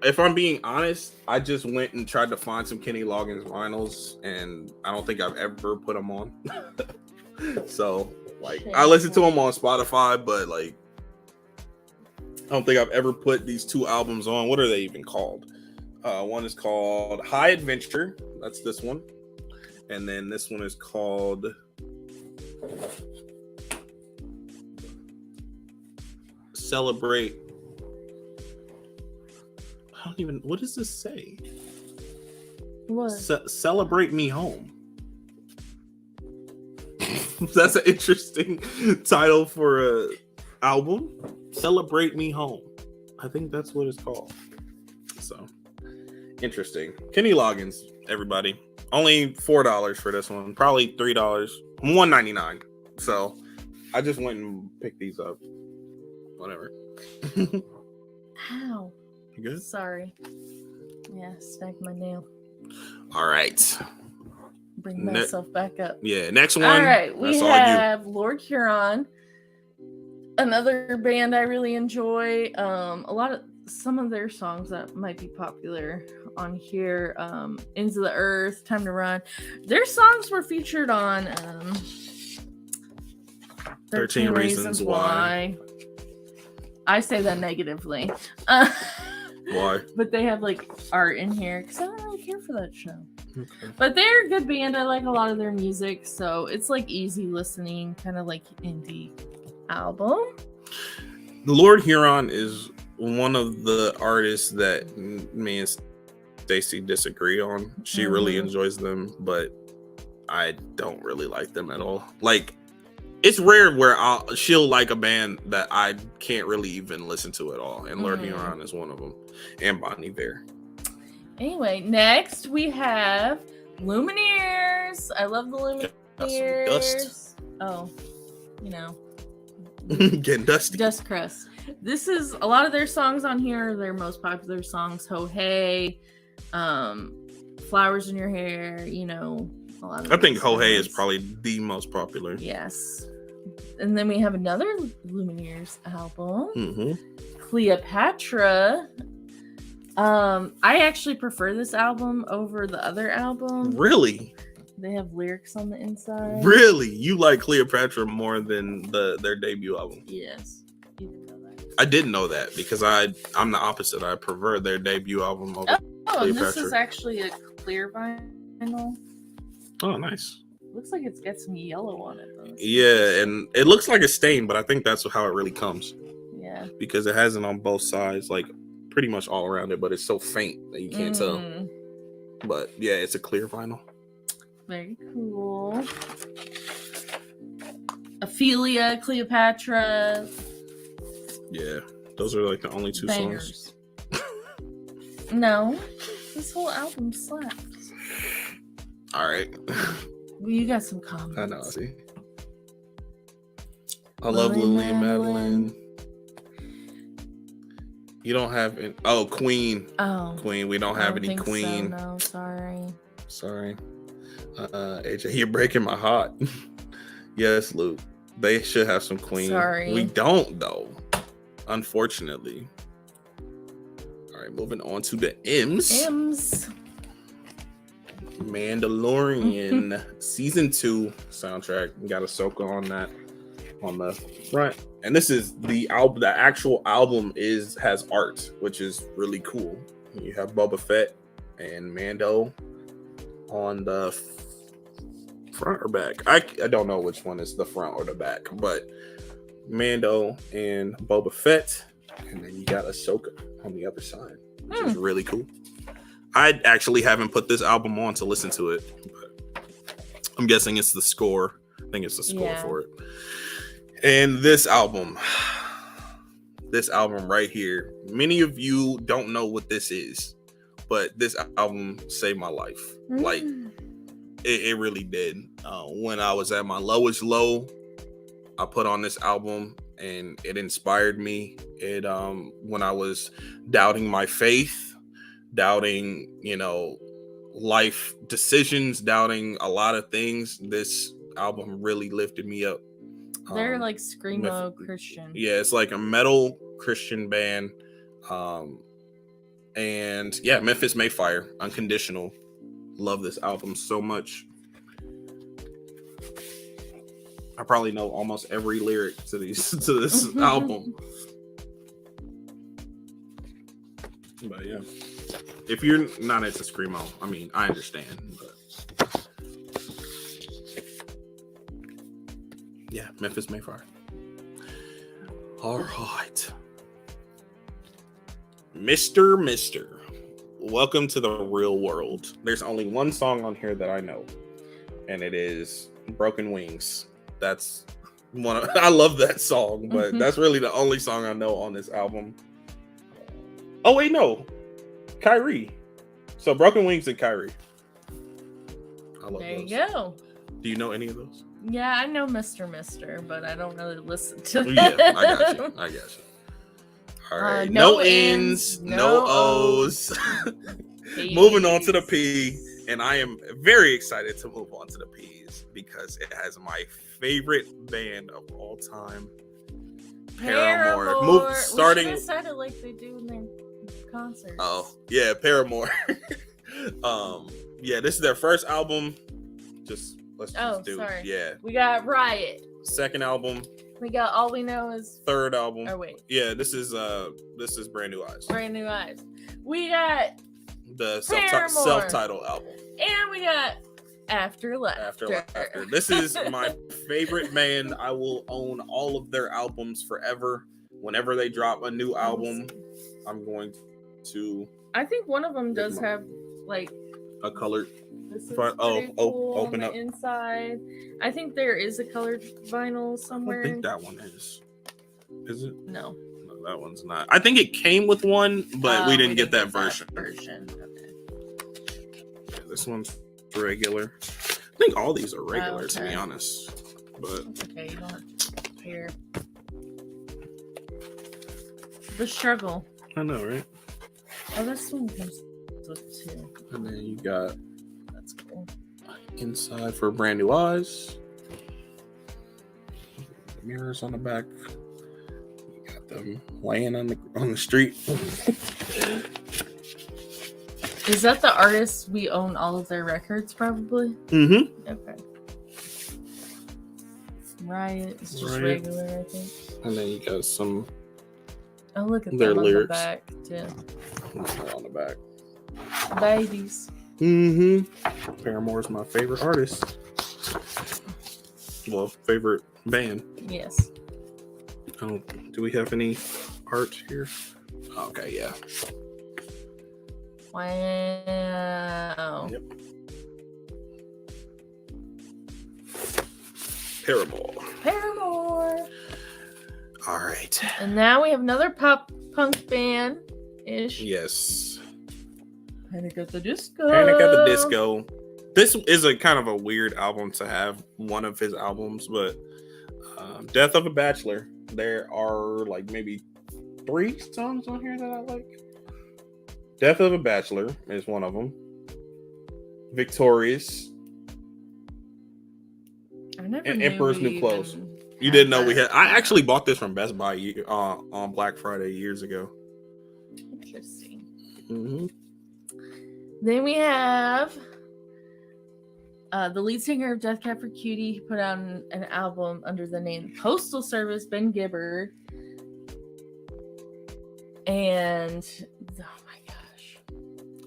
if I'm being honest, I just went and tried to find some Kenny Loggins vinyls, and I don't think I've ever put them on. So, like, I listen to them on Spotify, but like, I don't think I've ever put these two albums on. What are they even called? One is called High Adventure. That's this one. And then this one is called Celebrate. I don't even, what does this say? What? Celebrate Me Home. That's an interesting title for a album. Celebrate Me Home. I think that's what it's called. So interesting. Kenny Loggins, everybody. Only $4 for this one. Probably $3. $1.99. So I just went and picked these up. Whatever. Ow. You good? Sorry. Yeah, snagged my nail. All right. Bring myself back up. Yeah, next one. All right, we have Lord Huron, another band I really enjoy. Some of their songs that might be popular on here. Into the Earth, Time to Run. Their songs were featured on 13 Reasons Why. I say that negatively. Why? But they have like art in here because I don't really care for that show. Okay. But they're a good band. I like a lot of their music, so it's like easy listening, kind of like indie album. Lord Huron is one of the artists that me and Stacey disagree on. She really enjoys them, but I don't really like them at all. Like, it's rare where she'll like a band that I can't really even listen to at all, and Lord Huron is one of them, and Bon Iver. Anyway, next we have Lumineers. I love the Lumineers. Dust. Oh, you know. Getting dusty. Dust crust. This is a lot of their songs on here. Their most popular songs: "Ho Hey," "Flowers in Your Hair." You know, a lot of. I think "Ho Hey" is probably the most popular. Yes, and then we have another Lumineers album, Mm-hmm. Cleopatra. I actually prefer this album over the other album. Really? They have lyrics on the inside. Really? You like Cleopatra more than their debut album? Yes. You didn't know that. I didn't know that because I'm the opposite. I prefer their debut album over and this Cleopatra. is actually a clear vinyl. Oh, nice. Looks like it's got some yellow on it though. Yeah, and it looks like a stain, but I think that's how it really comes. Yeah. Because it has it on both sides, like pretty much all around it, but it's so faint that you can't tell. But yeah, it's a clear vinyl. Very cool. Ophelia, Cleopatra. Yeah, those are like the only two Bangers. songs. No, this whole album slaps. All right. Well, you got some comments. I know, I see. I love Lily and Madeline. You don't have any... Oh, Queen. Oh. Queen. We don't have any Queen. So, no, sorry. Sorry. AJ, you're breaking my heart. Yes, Luke. They should have some Queen. Sorry. We don't, though. Unfortunately. All right, moving on to the M's. Mandalorian Season 2 soundtrack. We got Ahsoka on that on the front. And this is the album. The actual album has art, which is really cool. You have Boba Fett and Mando on the front or back. I don't know which one is the front or the back, but Mando and Boba Fett, and then you got Ahsoka on the other side, which is really cool. I actually haven't put this album on to listen to it, but I'm guessing it's the score. I think it's the score for it. And this album right here, many of you don't know what this is, but this album saved my life. Like, it really did. When I was at my lowest low, I put on this album and it inspired me. It when I was doubting my faith, doubting, life decisions, doubting a lot of things, this album really lifted me up. They're like screamo Christian. Yeah, it's like a metal Christian band. And yeah, Memphis Mayfire, Unconditional. Love this album so much. I probably know almost every lyric to this album. But yeah, if you're not into screamo, I mean, I understand. But yeah, Memphis Mayfire. All right, Mr. Welcome to the real world. There's only one song on here that I know, and it is Broken Wings. That's one of, I love that song, but that's really the only song I know on this album. Oh wait, no, Kyrie. So Broken Wings and Kyrie. I love there those. You go. Do you know any of those? Yeah, I know Mr., but I don't really listen to them. Yeah, I got you. All right, no N's, no O's. Moving on to the P, and I am very excited to move on to the P's because it has my favorite band of all time, Paramore. Starting. We decided like they do in their concerts. Oh yeah, Paramore. Yeah, this is their first album. Let's do it. Yeah. We got Riot. Second album. We got All We Know Is. Third album. Oh wait. Yeah, this is Brand New Eyes. Brand New Eyes. We got the self-titled album. And we got After Laughter. This is my favorite band. I will own all of their albums forever. Whenever they drop a new album, I'm going to. I think one of them does have like a colored. This is front. cool Open on up the inside. I think there is a colored vinyl somewhere. I think that one is. Is it? No. No, that one's not. I think it came with one, but we didn't get that version. Okay. Yeah, this one's regular. I think all these are regular, to be honest. But it's okay, you don't have to compare. The struggle. I know, right? Oh, this one comes with two. And then you got. That's cool. Inside for Brand New Eyes. Mirrors on the back. You got them laying on the street. Is that the artist we own all of their records, probably? Mm-hmm. Okay. Riot is just regular, I think. And then you got some. Oh, look at their them lyrics on the back too. On the back. Babies. Mm-hmm. Paramore's my favorite artist. Well, favorite band. Yes. Do we have any art here? Okay, yeah. Wow. Yep. Paramore. All right. And now we have another pop punk band ish. Yes. Panic at the Disco. This is a kind of a weird album to have one of his albums, but Death of a Bachelor. There are like maybe 3 songs on here that I like. Death of a Bachelor is one of them. Victorious. And Emperor's New Clothes. You didn't know we had. I actually bought this from Best Buy on Black Friday years ago. Interesting. Mm-hmm. Then we have the lead singer of Death Cab for Cutie. He put out an album under the name Postal Service, Ben Gibbard. And oh my gosh,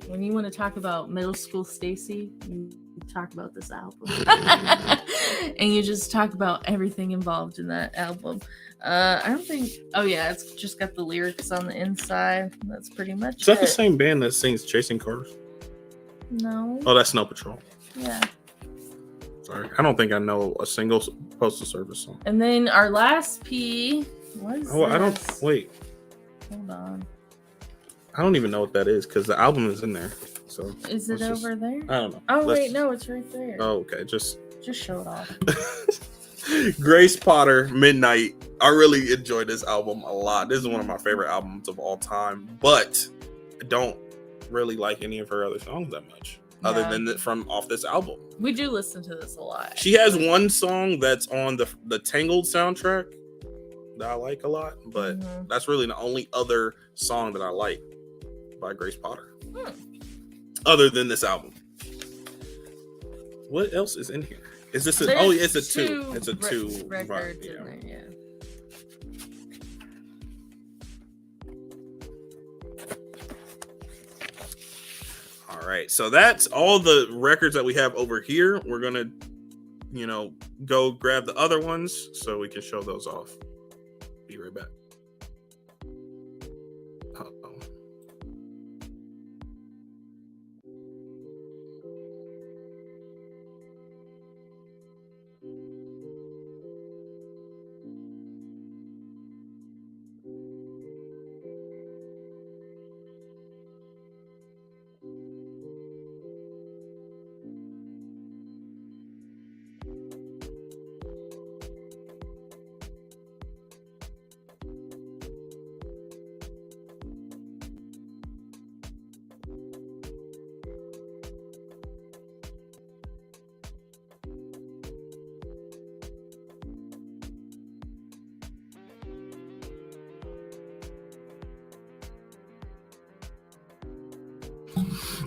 when you want to talk about middle school Stacy, you talk about this album. And you just talk about everything involved in that album. I don't think. Oh yeah, it's just got the lyrics on the inside. That's pretty much. Is that the same band that sings "Chasing Cars"? No. Oh, that's Snow Patrol. Yeah. Sorry, I don't think I know a single Postal Service song. And then our last P. What is this? I don't. Wait. Hold on. I don't even know what that is because the album is in there. So. Is it over there? I don't know. Oh wait, no, it's right there. Oh, okay. Just show it off. Grace Potter, Midnight. I really enjoyed this album a lot. This is one of my favorite albums of all time, but I don't really like any of her other songs that much, other than from off this album. We do listen to this a lot. She has one song that's on the Tangled soundtrack that I like a lot, but that's really the only other song that I like by Grace Potter, other than this album. What else is in here? Is this a? Oh, it's a two. It's a two record. Yeah. All right, so that's all the records that we have over here. We're gonna, go grab the other ones so we can show those off. Be right back.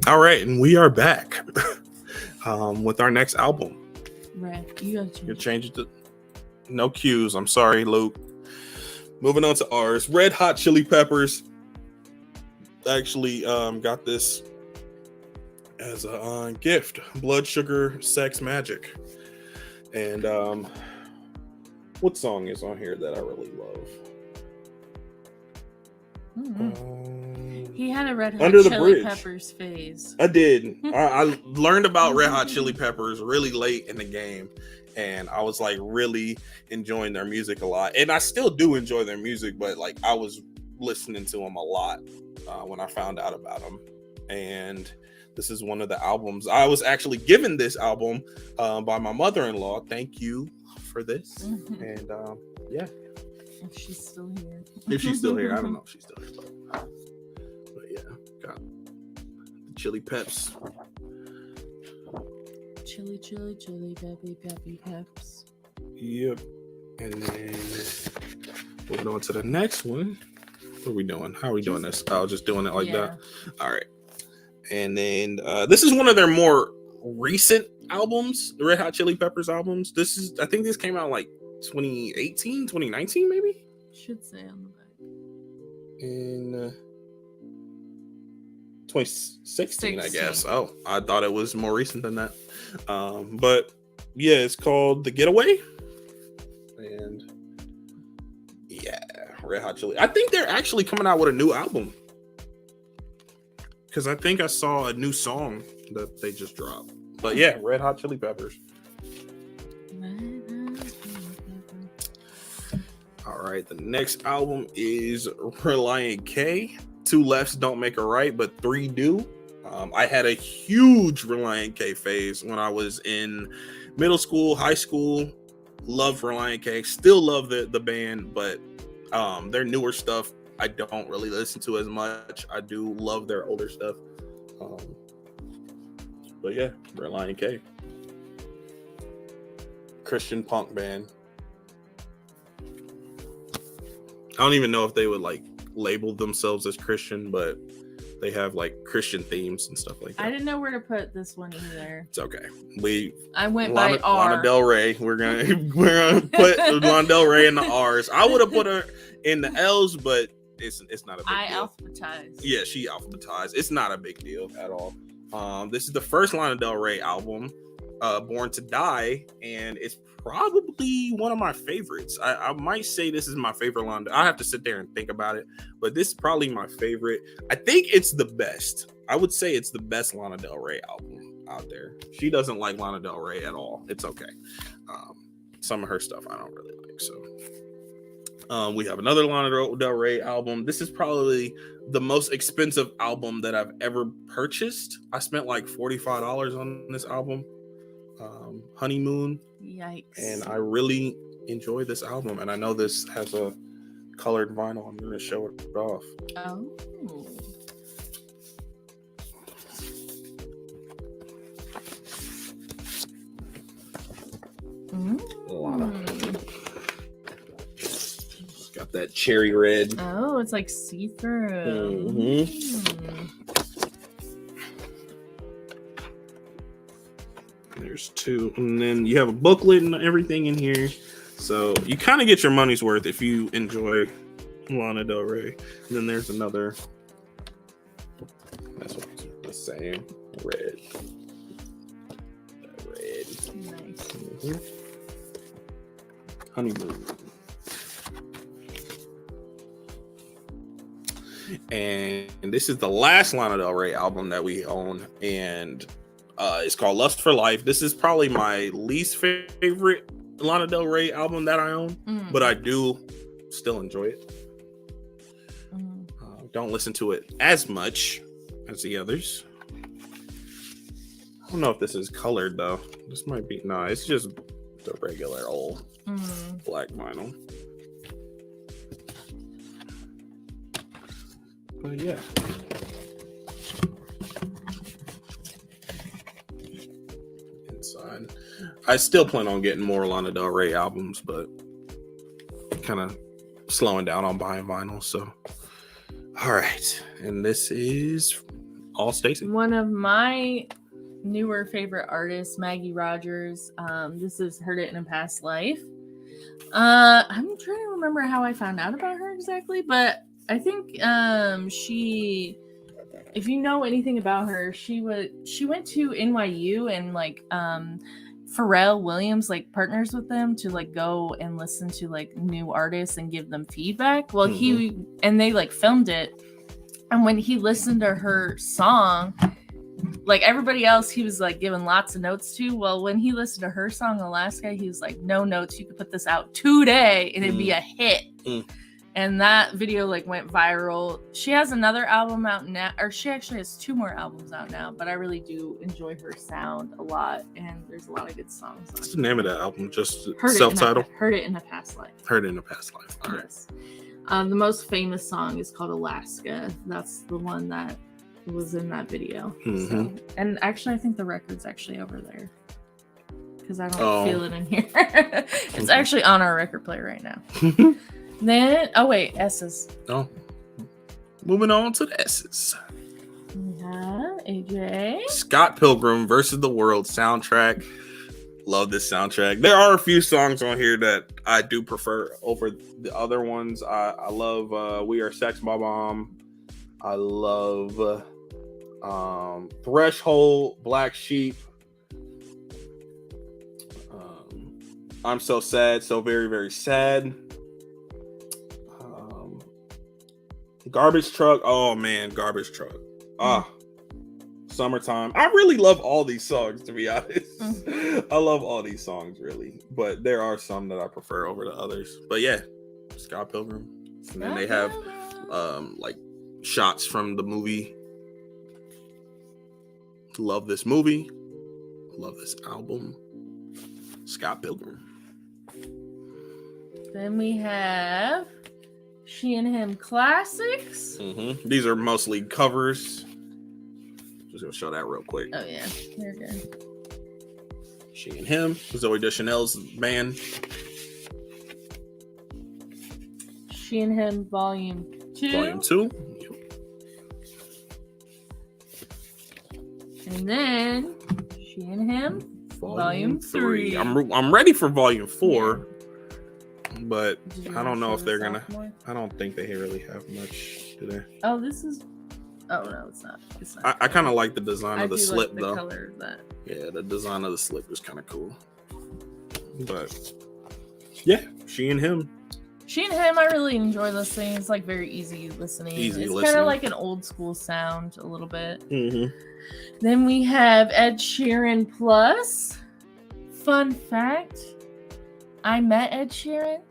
All right, and we are back with our next album. Right, you gotta change it to no cues. I'm sorry, Luke. Moving on to ours. Red Hot Chili Peppers. Actually, got this as a gift. Blood Sugar Sex Magic. And what song is on here that I really love? He had a Red Hot Under the Chili Bridge. Peppers phase. I did. I learned about Red Hot Chili Peppers really late in the game, and I was like really enjoying their music a lot. And I still do enjoy their music, but like I was listening to them a lot when I found out about them. And this is one of the albums. I was actually given this album by my mother-in-law. Thank you for this. And yeah. If she's still here. If she's still here. I don't know if she's still here. But yeah, got the Chili Peps. Chili, peppy peps. Yep. And then moving on to the next one. What are we doing? How are we doing this? Oh, just doing it like that. All right. And then this is one of their more recent albums, the Red Hot Chili Peppers albums. I think this came out like 2018, 2019, maybe? Should say on the back. In 2016, I guess. Oh, I thought it was more recent than that. But yeah, it's called The Getaway. And yeah, Red Hot Chili. I think they're actually coming out with a new album. Because I think I saw a new song that they just dropped. But yeah, Red Hot Chili Peppers. All right, the next album is Relient K. Two lefts don't make a right, but three do. I had a huge Relient K phase when I was in middle school, high school. Love Relient K. Still love the band, but their newer stuff I don't really listen to as much. I do love their older stuff. But yeah, Relient K. Christian punk band. I don't even know if they would like label themselves as Christian, but they have like Christian themes and stuff like that. I didn't know where to put this one either. It's okay. I went by R. Lana Del Rey. We're gonna put Lana Del Rey in the R's. I would have put her in the L's, but it's not a big deal. I alphabetized. Yeah, she alphabetized. It's not a big deal at all. This is the first Lana Del Rey album, Born to Die, and it's probably one of my favorites. I might say this is my favorite Lana. I have to sit there and think about it, but this is probably my favorite. I think it's the best. I would say it's the best Lana Del Rey album out there. She doesn't like Lana Del Rey at all. It's okay. Some of her stuff I don't really like. So we have another Lana Del Rey album. This is probably the most expensive album that I've ever purchased. I spent like $45 on this album. Honeymoon. Yikes. And I really enjoy this album. And I know this has a colored vinyl. I'm going to show it off. Oh. Got that cherry red. Oh, it's like see-through. There's two, and then you have a booklet and everything in here, so you kind of get your money's worth if you enjoy Lana Del Rey. And then there's another. That's what the same red. Nice. Honeymoon. And this is the last Lana Del Rey album that we own, and it's called Lust for Life. This is probably my least favorite Lana Del Rey album that I own, but I do still enjoy it. Don't listen to it as much as the others. I don't know if this is colored though. This might be, no, it's just the regular old black vinyl. But yeah. Inside. I still plan on getting more Lana Del Rey albums, but kind of slowing down on buying vinyl. So, all right. And this is all Stacey. One of my newer favorite artists, Maggie Rogers. This is Heard It in a Past Life. I'm trying to remember how I found out about her exactly, but I think she, if you know anything about her, she went to NYU and like Pharrell Williams like partners with them to like go and listen to like new artists and give them feedback. Well, they like filmed it, and when he listened to her song, like everybody else, he was like giving lots of notes to. Well, when he listened to her song Alaska, he was like, no notes, you could put this out today and it'd be a hit. And that video like went viral. She has another album out now, or she actually has 2 more albums out now, but I really do enjoy her sound a lot, and there's a lot of good songs. What's the name of that album? Just self-titled? Heard It in a Past Life. Heard It in a Past Life. All right. Yes. The most famous song is called Alaska. That's the one that was in that video. So, and actually, I think the record's actually over there because I don't feel it in here. It's actually on our record player right now. Then, S's. Oh. Moving on to the S's. Yeah, AJ. Scott Pilgrim versus the World soundtrack. Love this soundtrack. There are a few songs on here that I do prefer over the other ones. I love We Are Sex Bomb. I love Threshold, Black Sheep. I'm So Sad, So Very, Very Sad. Garbage Truck. Oh man, Garbage Truck. Summertime. I really love all these songs, to be honest. I love all these songs, really. But there are some that I prefer over the others. But yeah, Scott Pilgrim. And then they have like shots from the movie. Love this movie. Love this album. Scott Pilgrim. Then we have She and Him Classics. These are mostly covers. Just gonna show that real quick. Oh yeah, you're good. She and Him, Zooey Deschanel's band. She and Him Volume 2. Volume 2. And then She and Him Volume 3. I'm ready for Volume 4. Yeah. But I don't know if they're gonna. I don't think they really have much, do they? Oh, this is. Oh no, it's not. It's not. I kind of like the design of the slip, like the though. Color of that. Yeah, the design of the slip is kind of cool. But yeah, She and Him. She and Him, I really enjoy listening. It's like very easy listening. It's kind of like an old school sound, a little bit. Then we have Ed Sheeran Plus. Fun fact. I met Ed Sheeran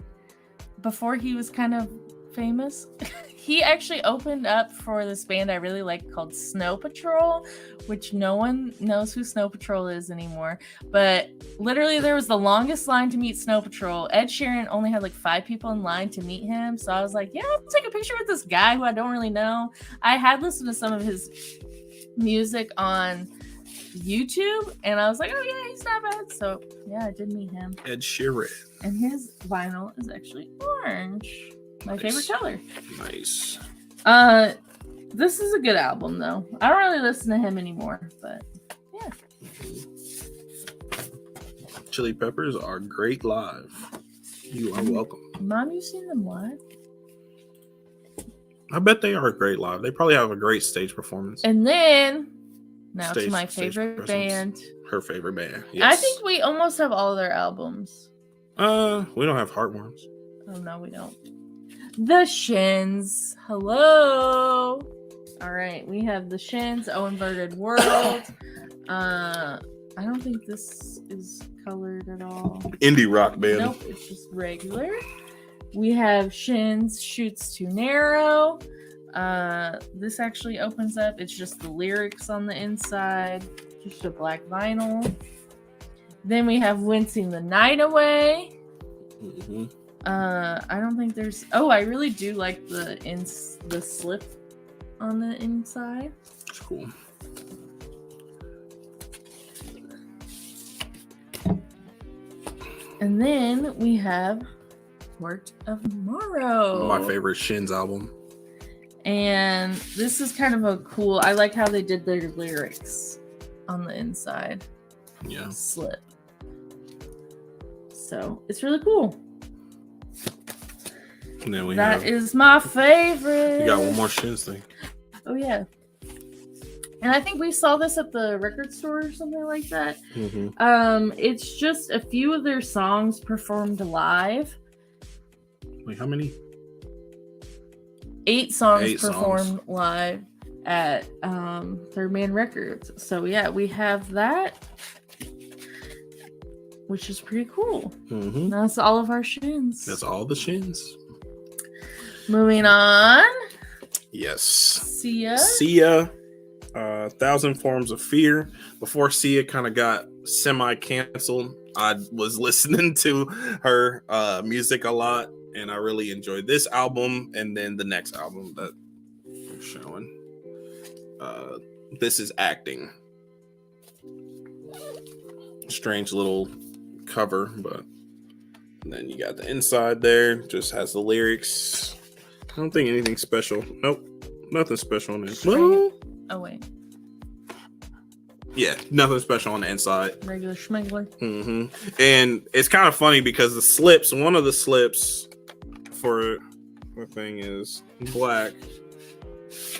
before he was kind of famous. He actually opened up for this band I really like called Snow Patrol, which no one knows who Snow Patrol is anymore. But literally, there was the longest line to meet Snow Patrol. Ed Sheeran only had like 5 people in line to meet him. So I was like, yeah, I'll take a picture with this guy who I don't really know. I had listened to some of his music on YouTube, and I was like, oh yeah, he's not bad. So yeah, I did meet him. Ed Sheeran. And his vinyl is actually orange. My favorite color. Nice. This is a good album though. I don't really listen to him anymore, but yeah. Chili Peppers are great live. You are welcome. Mom, you seen them live? I bet they are great live. They probably have a great stage performance. And then now to my favorite band. Her favorite band. Yes. I think we almost have all of their albums. We don't have Heartworms. Oh no, we don't. The Shins. Hello. All right, we have the Shins. Oh, Inverted World. I don't think this is colored at all. Indie rock band. Nope, it's just regular. We have Shins. Shoots Too Narrow. This actually opens up. It's just the lyrics on the inside. Just a black vinyl. Then we have Wincing the Night Away. Mm-hmm. I don't think there's. Oh, I really do like the slip on the inside. That's cool. And then we have Port of Tomorrow. My favorite Shins album. And this is kind of a cool. I like how they did their lyrics on the inside. Yeah. Slip. So it's really cool. And then that is my favorite. You got one more Shins thing. Oh yeah. And I think we saw this at the record store or something like that. Mm-hmm. It's just a few of their songs performed live. Wait, how many? 8 songs performed live at Third Man Records. So yeah, we have that, which is pretty cool. Mm-hmm. That's all of our Shins. That's all the Shins. Moving on. Yes. Sia. 1,000 Forms of Fear. Before Sia kind of got semi-canceled, I was listening to her music a lot, and I really enjoyed this album and then the next album that you're showing. This is Acting. Strange little cover, but and then you got the inside there. Just has the lyrics. I don't think anything special. Nope. Nothing special on it. Well, oh, wait. Yeah, nothing special on the inside. Regular schmegler. Mm-hmm. And it's kind of funny because the slips, one of the slips for the thing is black,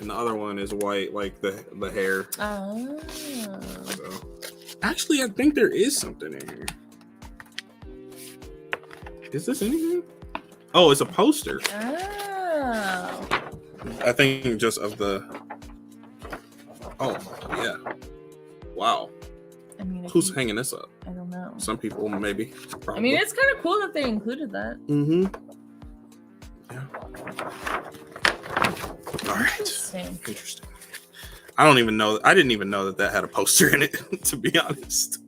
and the other one is white, like the hair. Oh. So, actually, I think there is something in here. Is this anything? Oh, it's a poster. Oh. I think just of the. Oh, yeah. Wow. I mean, who's hanging this up? I don't know. Some people, maybe. Probably. I mean, it's kind of cool that they included that. Mm-hmm. Yeah. All right. Interesting. I don't even know. I didn't even know that had a poster in it, to be honest.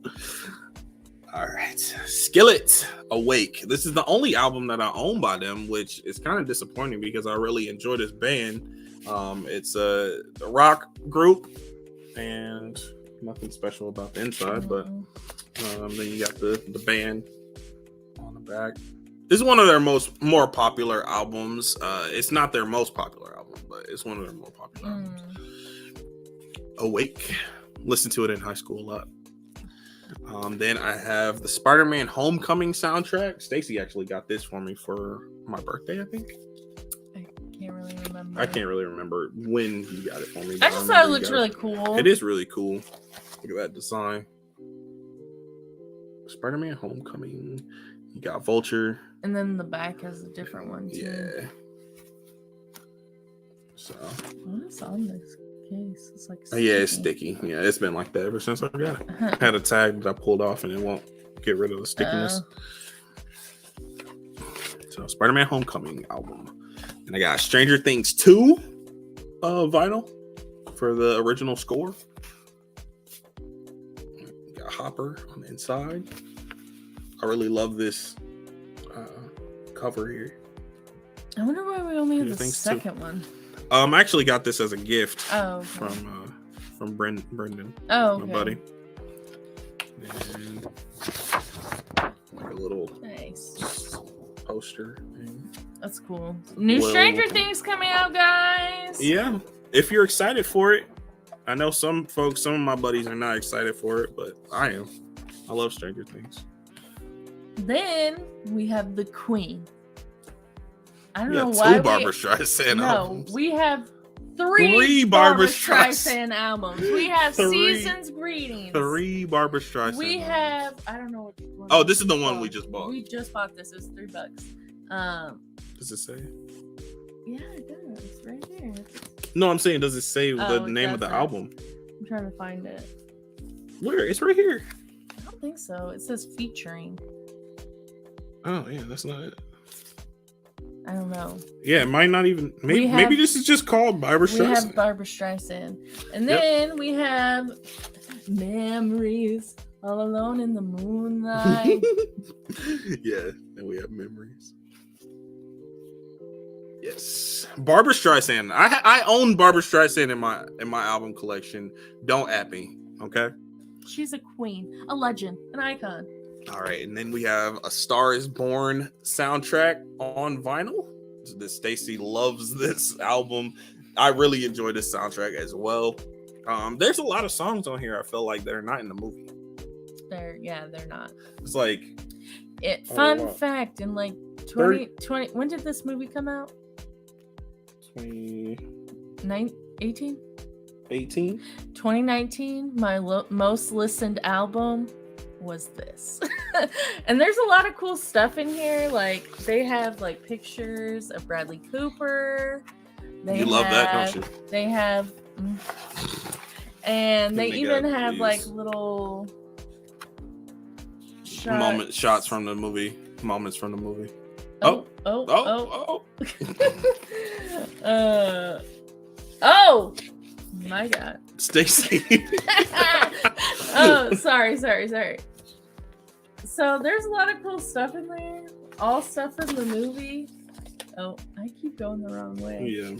All right. Skillet, Awake. This is the only album that I own by them, which is kind of disappointing because I really enjoy this band. It's a rock group and nothing special about the inside, but then you got the band on the back. This is one of their more popular albums. It's not their most popular album, but it's one of their more popular albums. Awake. Listened to it in high school a lot. Then I have the Spider-Man Homecoming soundtrack. Stacy actually got this for me for my birthday, I think. I can't really remember when you got it for me. I just thought it looked really cool. It is really cool. Look at that design. Spider-Man Homecoming. You got Vulture. And then the back has a different one too. Yeah. So. What is on this case? It's like sticky. Yeah, it's sticky. Yeah, it's been like that ever since I got it. I had a tag that I pulled off and it won't get rid of the stickiness. So Spider-Man Homecoming album. And I got Stranger Things 2 vinyl for the original score. Got Hopper on the inside. I really love this cover here. I wonder why we only have the Things second too. one. I actually got this as a gift okay. from Brendan. Oh, okay. My buddy. And a little nice poster thing. That's cool. New Stranger Things coming out, guys. Yeah, if you're excited for it. I know some folks, some of my buddies are not excited for it, but I am. I love Stranger Things. Then we have the Queen. I don't know why. Two Barbra Streisand albums. We have three Barbra Streisand albums. We have Season's Greetings. 3 Barbra Streisand. We have, I don't know what one. Oh, this is the one we just bought. We just bought this. It's $3. Does it say? Yeah, it does. Right here. No, I'm saying, does it say the name of the album? I'm trying to find it. Where? It's right here. I don't think so. It says featuring. Oh, yeah, that's not it. I don't know. Yeah, it might not even. Maybe this is just called Barbra Streisand. We have Barbra Streisand. And then we have Memories, All Alone in the Moonlight. Yeah, and we have Memories. Yes, Barbra Streisand. I own Barbra Streisand in my album collection. Don't at me, okay? She's a queen, a legend, an icon. All right, and then we have A Star Is Born soundtrack on vinyl. This Stacy loves this album. I really enjoy this soundtrack as well. There's a lot of songs on here I feel like they're not in the movie. They're not. It's like fun fact, in like 2020, when did this movie come out? 2018. 2019, my most listened album was this. And there's a lot of cool stuff in here. Like they have like pictures of Bradley Cooper. You love that, don't you? They have, and they even have like little shots from the movie. Moments from the movie. Oh my God. Stacy. Oh, sorry. So there's a lot of cool stuff in there. All stuff from the movie. Oh, I keep going the wrong way. Yeah.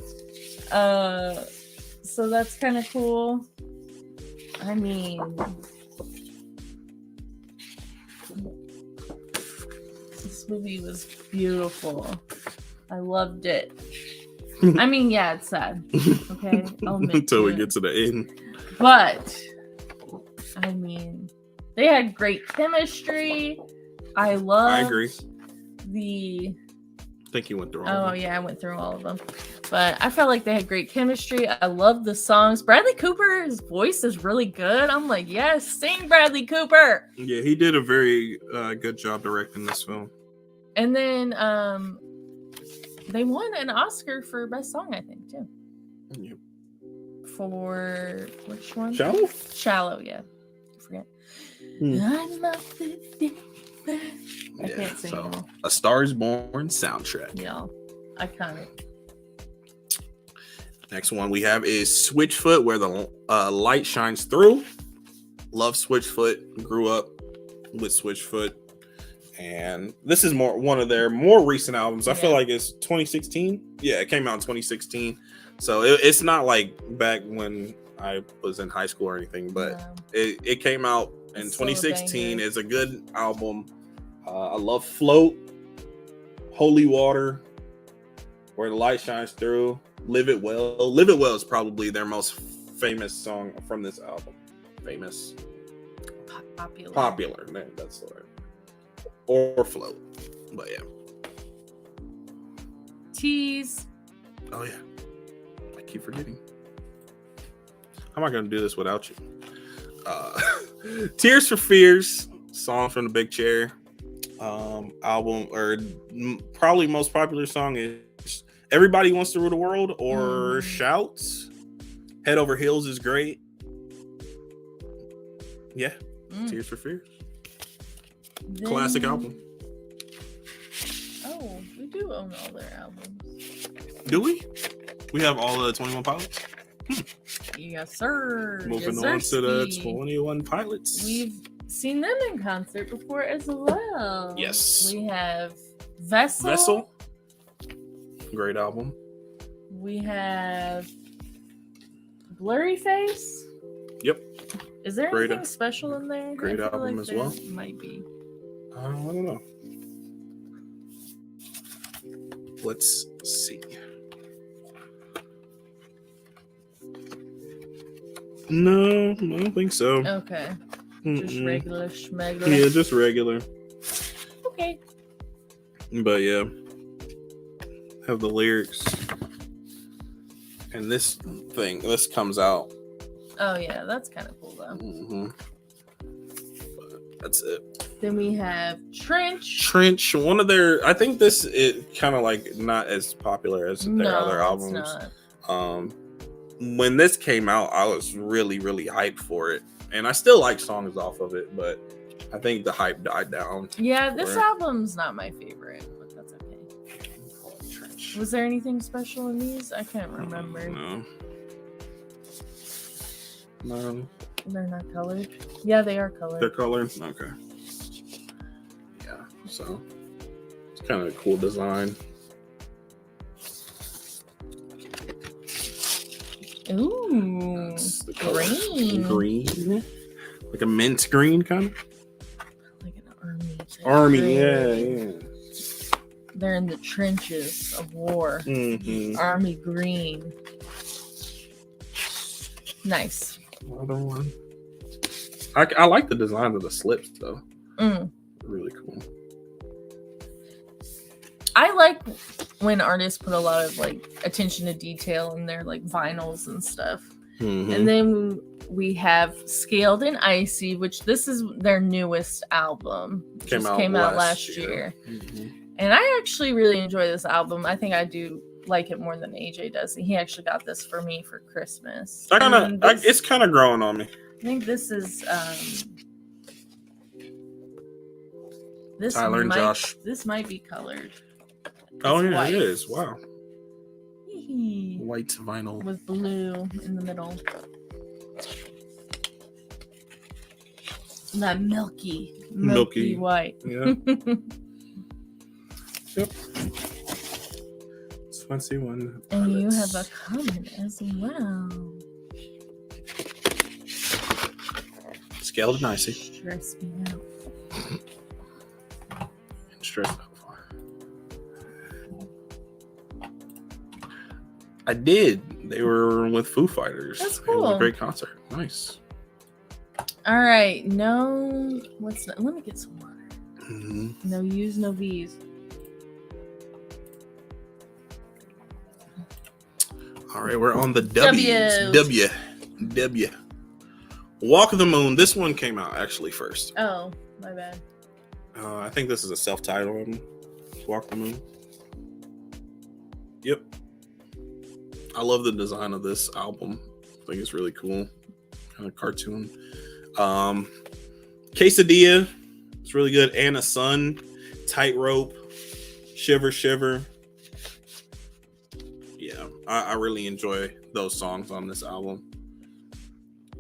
So that's kind of cool. I mean, this movie was beautiful. I loved it. I mean, yeah, it's sad. Okay, until we get to the end. But I mean, they had great chemistry. I agree. I think you went through all of them. Oh, yeah, I went through all of them. But I felt like they had great chemistry. I love the songs. Bradley Cooper's voice is really good. I'm like, yes, sing Bradley Cooper. Yeah, he did a very good job directing this film. And then they won an Oscar for Best Song, I think, too. Yep. For which one? Shallow, yeah. I forget. I'm not the I can't sing it all. A Star Is Born soundtrack. Yeah, iconic. Next one we have is Switchfoot, Where the Light Shines Through. Love Switchfoot. Grew up with Switchfoot. And this is one of their more recent albums. I feel like it's 2016. Yeah, it came out in 2016. So it's not like back when I was in high school or anything, but it came out in 2016. It's a good album. I love Float, Holy Water, Where the Light Shines Through, Live It Well. Live It Well is probably their most famous song from this album. Famous. Popular. Man, that's the word. Or Float. But yeah. Tease. Oh yeah. I keep forgetting. How am I going to do this without you? Tears for Fears, song from the Big Chair. Album, or probably most popular song is Everybody Wants to Rule the World or Shouts. Head Over Heels is great. Yeah. Tears for Fears. Classic album. Oh, we do own all their albums. Do we? We have all the 21 Pilots? Yes, sir. Moving Yes, on to the sirski. 21 Pilots. We've seen them in concert before as well. Yes. We have Vessel. Vessel. Great album. We have Blurry Face. Yep. Is there Great, anything special in there? Great I feel album like as there well. Might be. I don't know. Let's see. No, I don't think so. Okay. Just regular schmegular. Yeah, just regular. Okay. But yeah, have the lyrics, and this comes out. Oh yeah, that's kind of cool though. But that's it. Then we have Trench. Trench, one of their. I think this is kind of like not as popular as their other albums. It's not. When this came out, I was really, really hyped for it, and I still like songs off of it, but I think the hype died down. Yeah, this album's not my favorite, but that's okay. Trench. Was there anything special in these? I can't remember. No. They're not colored. Yeah, they are colored. They're colored? Okay. Yeah, so it's kind of a cool design. Ooh, green. Green. Like a mint green, kind of? Like an army. Army, yeah. They're in the trenches of war. Mm-hmm. Army green. Nice. Another one. I like the design of the slips, though. Really cool. I like when artists put a lot of like attention to detail in their like vinyls and stuff. Mm-hmm. And then we have Scaled and Icy, which this is their newest album. Came out last year. Mm-hmm. And I actually really enjoy this album. I think I do like it more than AJ does. He actually got this for me for Christmas. It's kind of growing on me. I think this is this Tyler and Josh. This might be colored. Oh yeah, white. it is. Wow. White vinyl with blue in the middle. That milky white. Yeah. Yep. 21. And you have a comment as well. Scaled and Icy. Stress me out. Stressed out for. I did. They were with Foo Fighters. That's cool. It was a great concert. Nice. All right. No. What's that? Let me get some water. Mm-hmm. No U's, no V's. All right, we're on the W's. W. Walk the Moon. This one came out actually first. Oh, my bad. I think this is a self-titled one. Walk the Moon. Yep. I love the design of this album. I think it's really cool. Kind of cartoon. Quesadilla. It's really good. Anna Sun. Tightrope. Shiver Shiver. Yeah, I really enjoy those songs on this album.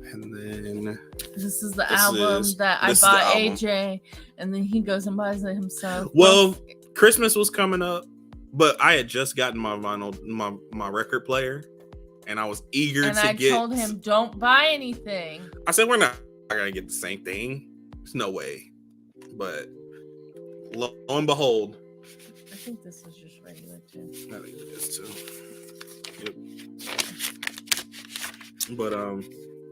And then this is the album that I bought AJ, and then he goes and buys it himself. Well, Christmas was coming up, but I had just gotten my vinyl, my record player, and I was eager to get. And I told him, "Don't buy anything." I said, "We're not gonna get the same thing. There's no way." But lo and behold, I think this is just regular too. I think it is too. Yep. But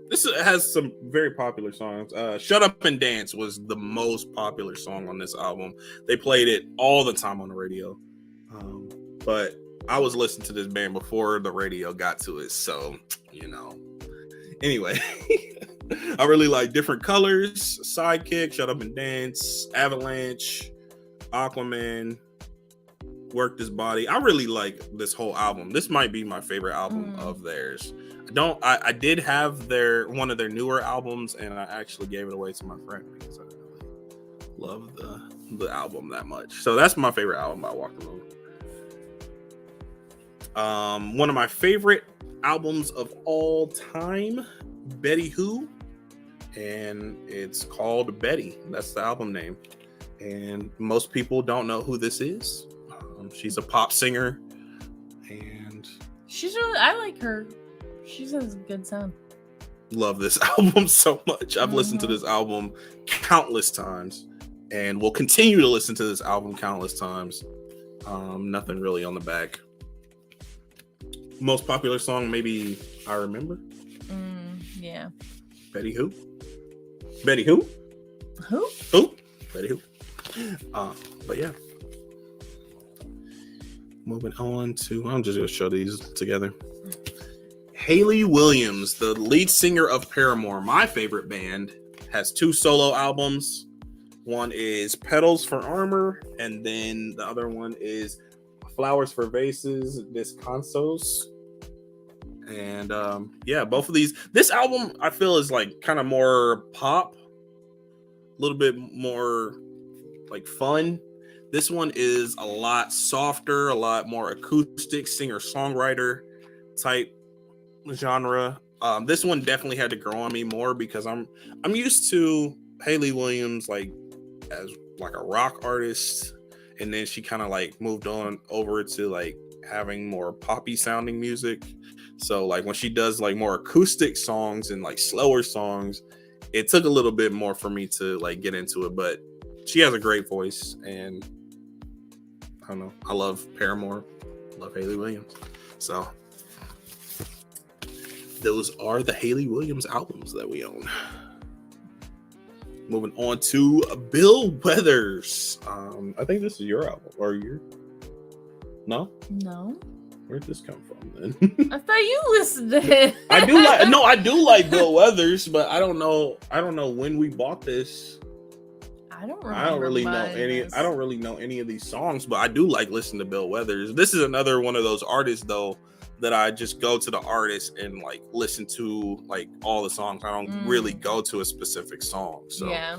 this has some very popular songs. Shut Up and Dance was the most popular song on this album. They played it all the time on the radio. But I was listening to this band before the radio got to it. So, Anyway, I really like Different Colors, Sidekick, Shut Up and Dance, Avalanche, Aquaman, Work This Body. I really like this whole album. This might be my favorite album of theirs. I did have one of their newer albums, and I actually gave it away to my friend because I really love the album that much. So that's my favorite album by Walk the Moon. One of my favorite albums of all time, Betty Who, and it's called Betty. That's the album name. And most people don't know who this is. She's a pop singer, and I like her. She has a good sound. Love this album so much. I've listened to this album countless times, and will continue to listen to this album countless times. Nothing really on the back. Most popular song, maybe I Remember. Yeah. Betty Who? Betty Who? Who? Who? Betty Who? But yeah. Moving on to, I'm just gonna show these together. Hayley Williams, the lead singer of Paramore, my favorite band, has 2 solo albums. One is Petals for Armor, and then the other one is Flowers for Vases, Descansos. And yeah, both of these. This album I feel is like kind of more pop, a little bit more like fun. This one is a lot softer, a lot more acoustic, singer-songwriter type genre. This one definitely had to grow on me more because I'm used to Hayley Williams like as like a rock artist, and then she kind of like moved on over to like having more poppy sounding music. So like when she does like more acoustic songs and like slower songs, it took a little bit more for me to like get into it, but she has a great voice, and I don't know, I love Paramore, love Hayley Williams. So those are the Hayley Williams albums that we own. Moving on to Bill Withers. I think this is your album, or your? No. Where'd this come from then? I thought you listened to it. I do like Bill Withers, but I don't know when we bought this. I don't really know any. I don't really know any of these songs, but I do like listening to Bill Withers. This is another one of those artists though that I just go to the artist and like listen to like all the songs. I don't really go to a specific song. So yeah.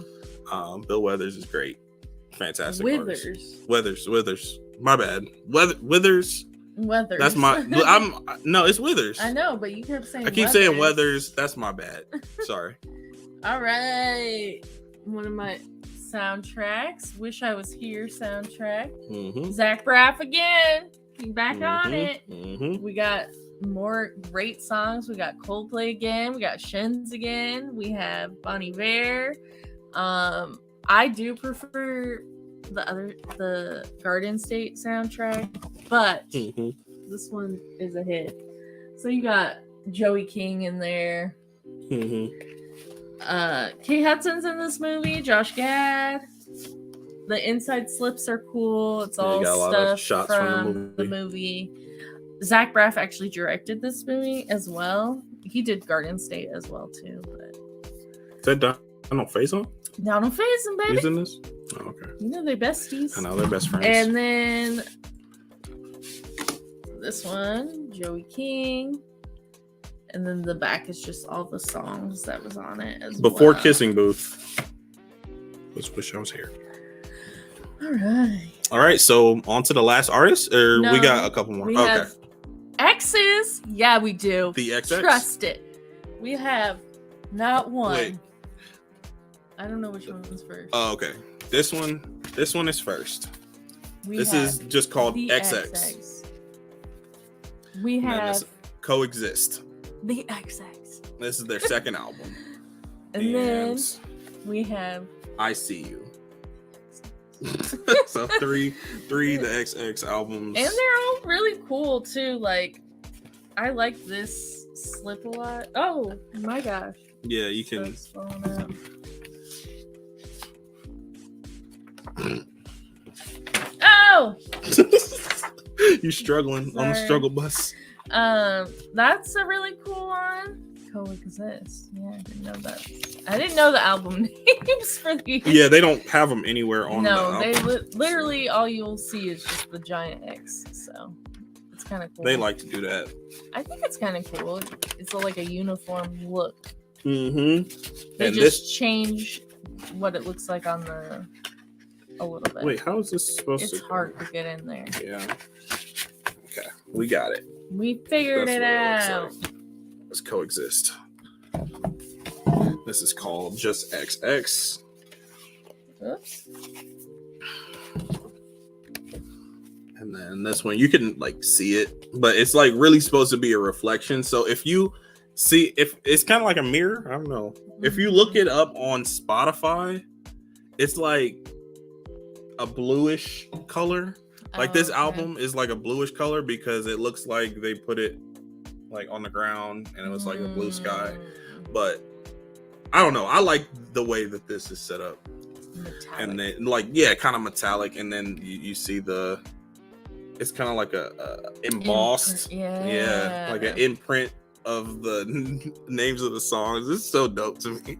Bill Withers is great. Fantastic artist. Withers. My bad. Withers. That's my no, it's Withers. I know, but you kept saying I keep saying Withers. That's my bad. Sorry. All right. One of my soundtracks. Wish I Was Here soundtrack. Zach Braff again. Back on it. We got more great songs. We got Coldplay again. We got Shins again. We have Bon Iver. I do prefer the Garden State soundtrack, but this one is a hit. So you got Joey King in there. Kate Hudson's in this movie. Josh Gad. The inside slips are cool. It's all stuff from the movie. Zach Braff actually directed this movie as well. He did Garden State as well too. But is that Donald Faison? Donald Faison, baby. He's in this? Oh, okay. You know they're besties. I know they're best friends. And then this one, Joey King. And then the back is just all the songs that was on it as well. Before Kissing Booth. Let's wish I was here. All right, so on to the last artist, or we got a couple more. Okay. X's. Yeah, we do. The XX. Trust it. We have not one. Wait. I don't know which one's first. Oh, okay. This one is first. This is just called XX. We have Coexist. The XX. This is their second album. And then we have I See You. So three the XX albums, and they're all really cool too. Like, I like this slip a lot. Oh my gosh! Yeah, you can. Oh, you struggling on the struggle bus? That's a really cool one. Coexist. Yeah, I didn't know that. I didn't know the album names for these. Yeah, they don't have them anywhere on. No, they literally all you'll see is just the giant X. So it's kind of cool. They like to do that. I think it's kind of cool. It's like a uniform look. They and just change what it looks like on the a little bit. Wait, how is this supposed to? It's hard to get in there. Yeah. Okay. We got it. We figured it out. Let's coexist. This is called Just XX. Oops. And then this one, you can like see it, but it's like really supposed to be a reflection. So if you see, if it's kind of like a mirror, I don't know. If you look it up on Spotify, it's like a bluish color. Like this album is like a bluish color because it looks like they put it like on the ground and it was like a blue sky. But I don't know. I like the way that this is set up. Metallic. And then like, yeah, kind of metallic. And then you see the, it's kind of like a embossed, yeah, like an imprint of the names of the songs. This is so dope to me.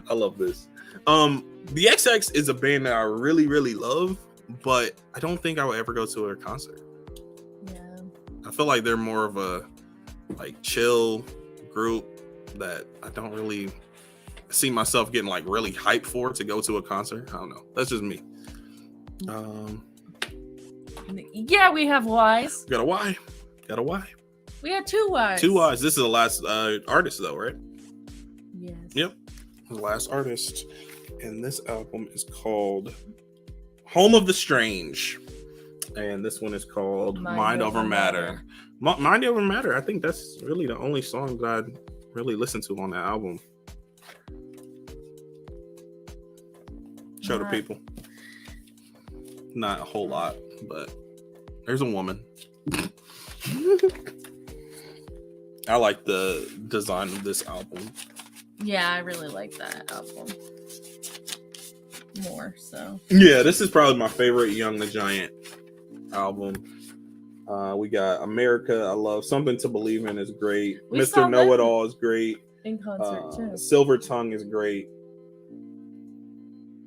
I love this. The XX is a band that I really, really love, but I don't think I would ever go to a concert. Yeah. I feel like they're more of a like chill group that I don't really see myself getting like really hyped for to go to a concert. I don't know. That's just me. Yeah, we have Y's. Got a Y. We had 2 Y's. 2 Y's. This is the last artist though, right? Yes. Yep. The last artist. And this album is called Home of the Strange. And this one is called Mind Over Matter. Mind Over Matter. I think that's really the only song that I'd really listen to on that album. Show the people. Not a whole lot, but there's a woman. I like the design of this album. Yeah, I really like that album more. So yeah, this is probably my favorite Young the Giant album. We got America. I love Something to Believe In is great. Mr. Know It All is great. In concert too. Silver Tongue is great.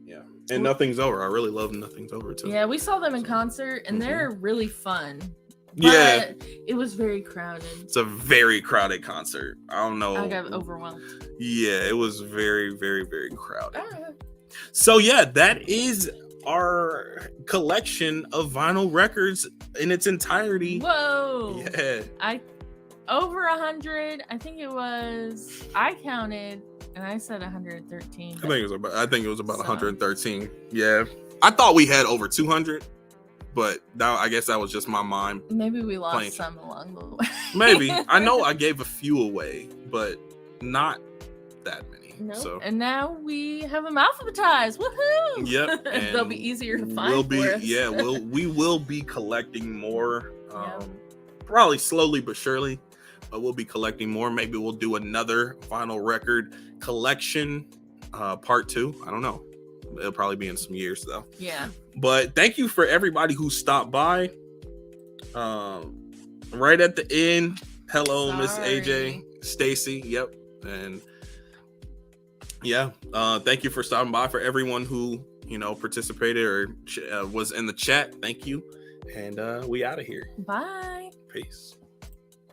Yeah, and Nothing's Over. I really love Nothing's Over too. Yeah, we saw them in concert, and they're really fun. Yeah, it was very crowded. It's a very crowded concert. I don't know. I got overwhelmed. Yeah, it was very, very, very crowded. So yeah, that is our collection of vinyl records in its entirety. Whoa! Yeah, over 100. I think it was. I counted, and I said 113. I think it was about 113. Yeah, I thought we had over 200. But I guess that was just my mind. Maybe we lost some along the way. Maybe. I know I gave a few away, but not that many. Nope. So. And now we have them alphabetized. Woohoo! Yep. They'll be easier to find for us. Yeah, we will be collecting more. Probably slowly but surely. But we'll be collecting more. Maybe we'll do another vinyl record collection, part 2. I don't know. It'll probably be in some years though. Yeah. But thank you for everybody who stopped by. Right at the end. Hello, Miss AJ, Stacy. Yep. And yeah, thank you for stopping by. For everyone who, participated or was in the chat. Thank you. And we out of here. Bye. Peace.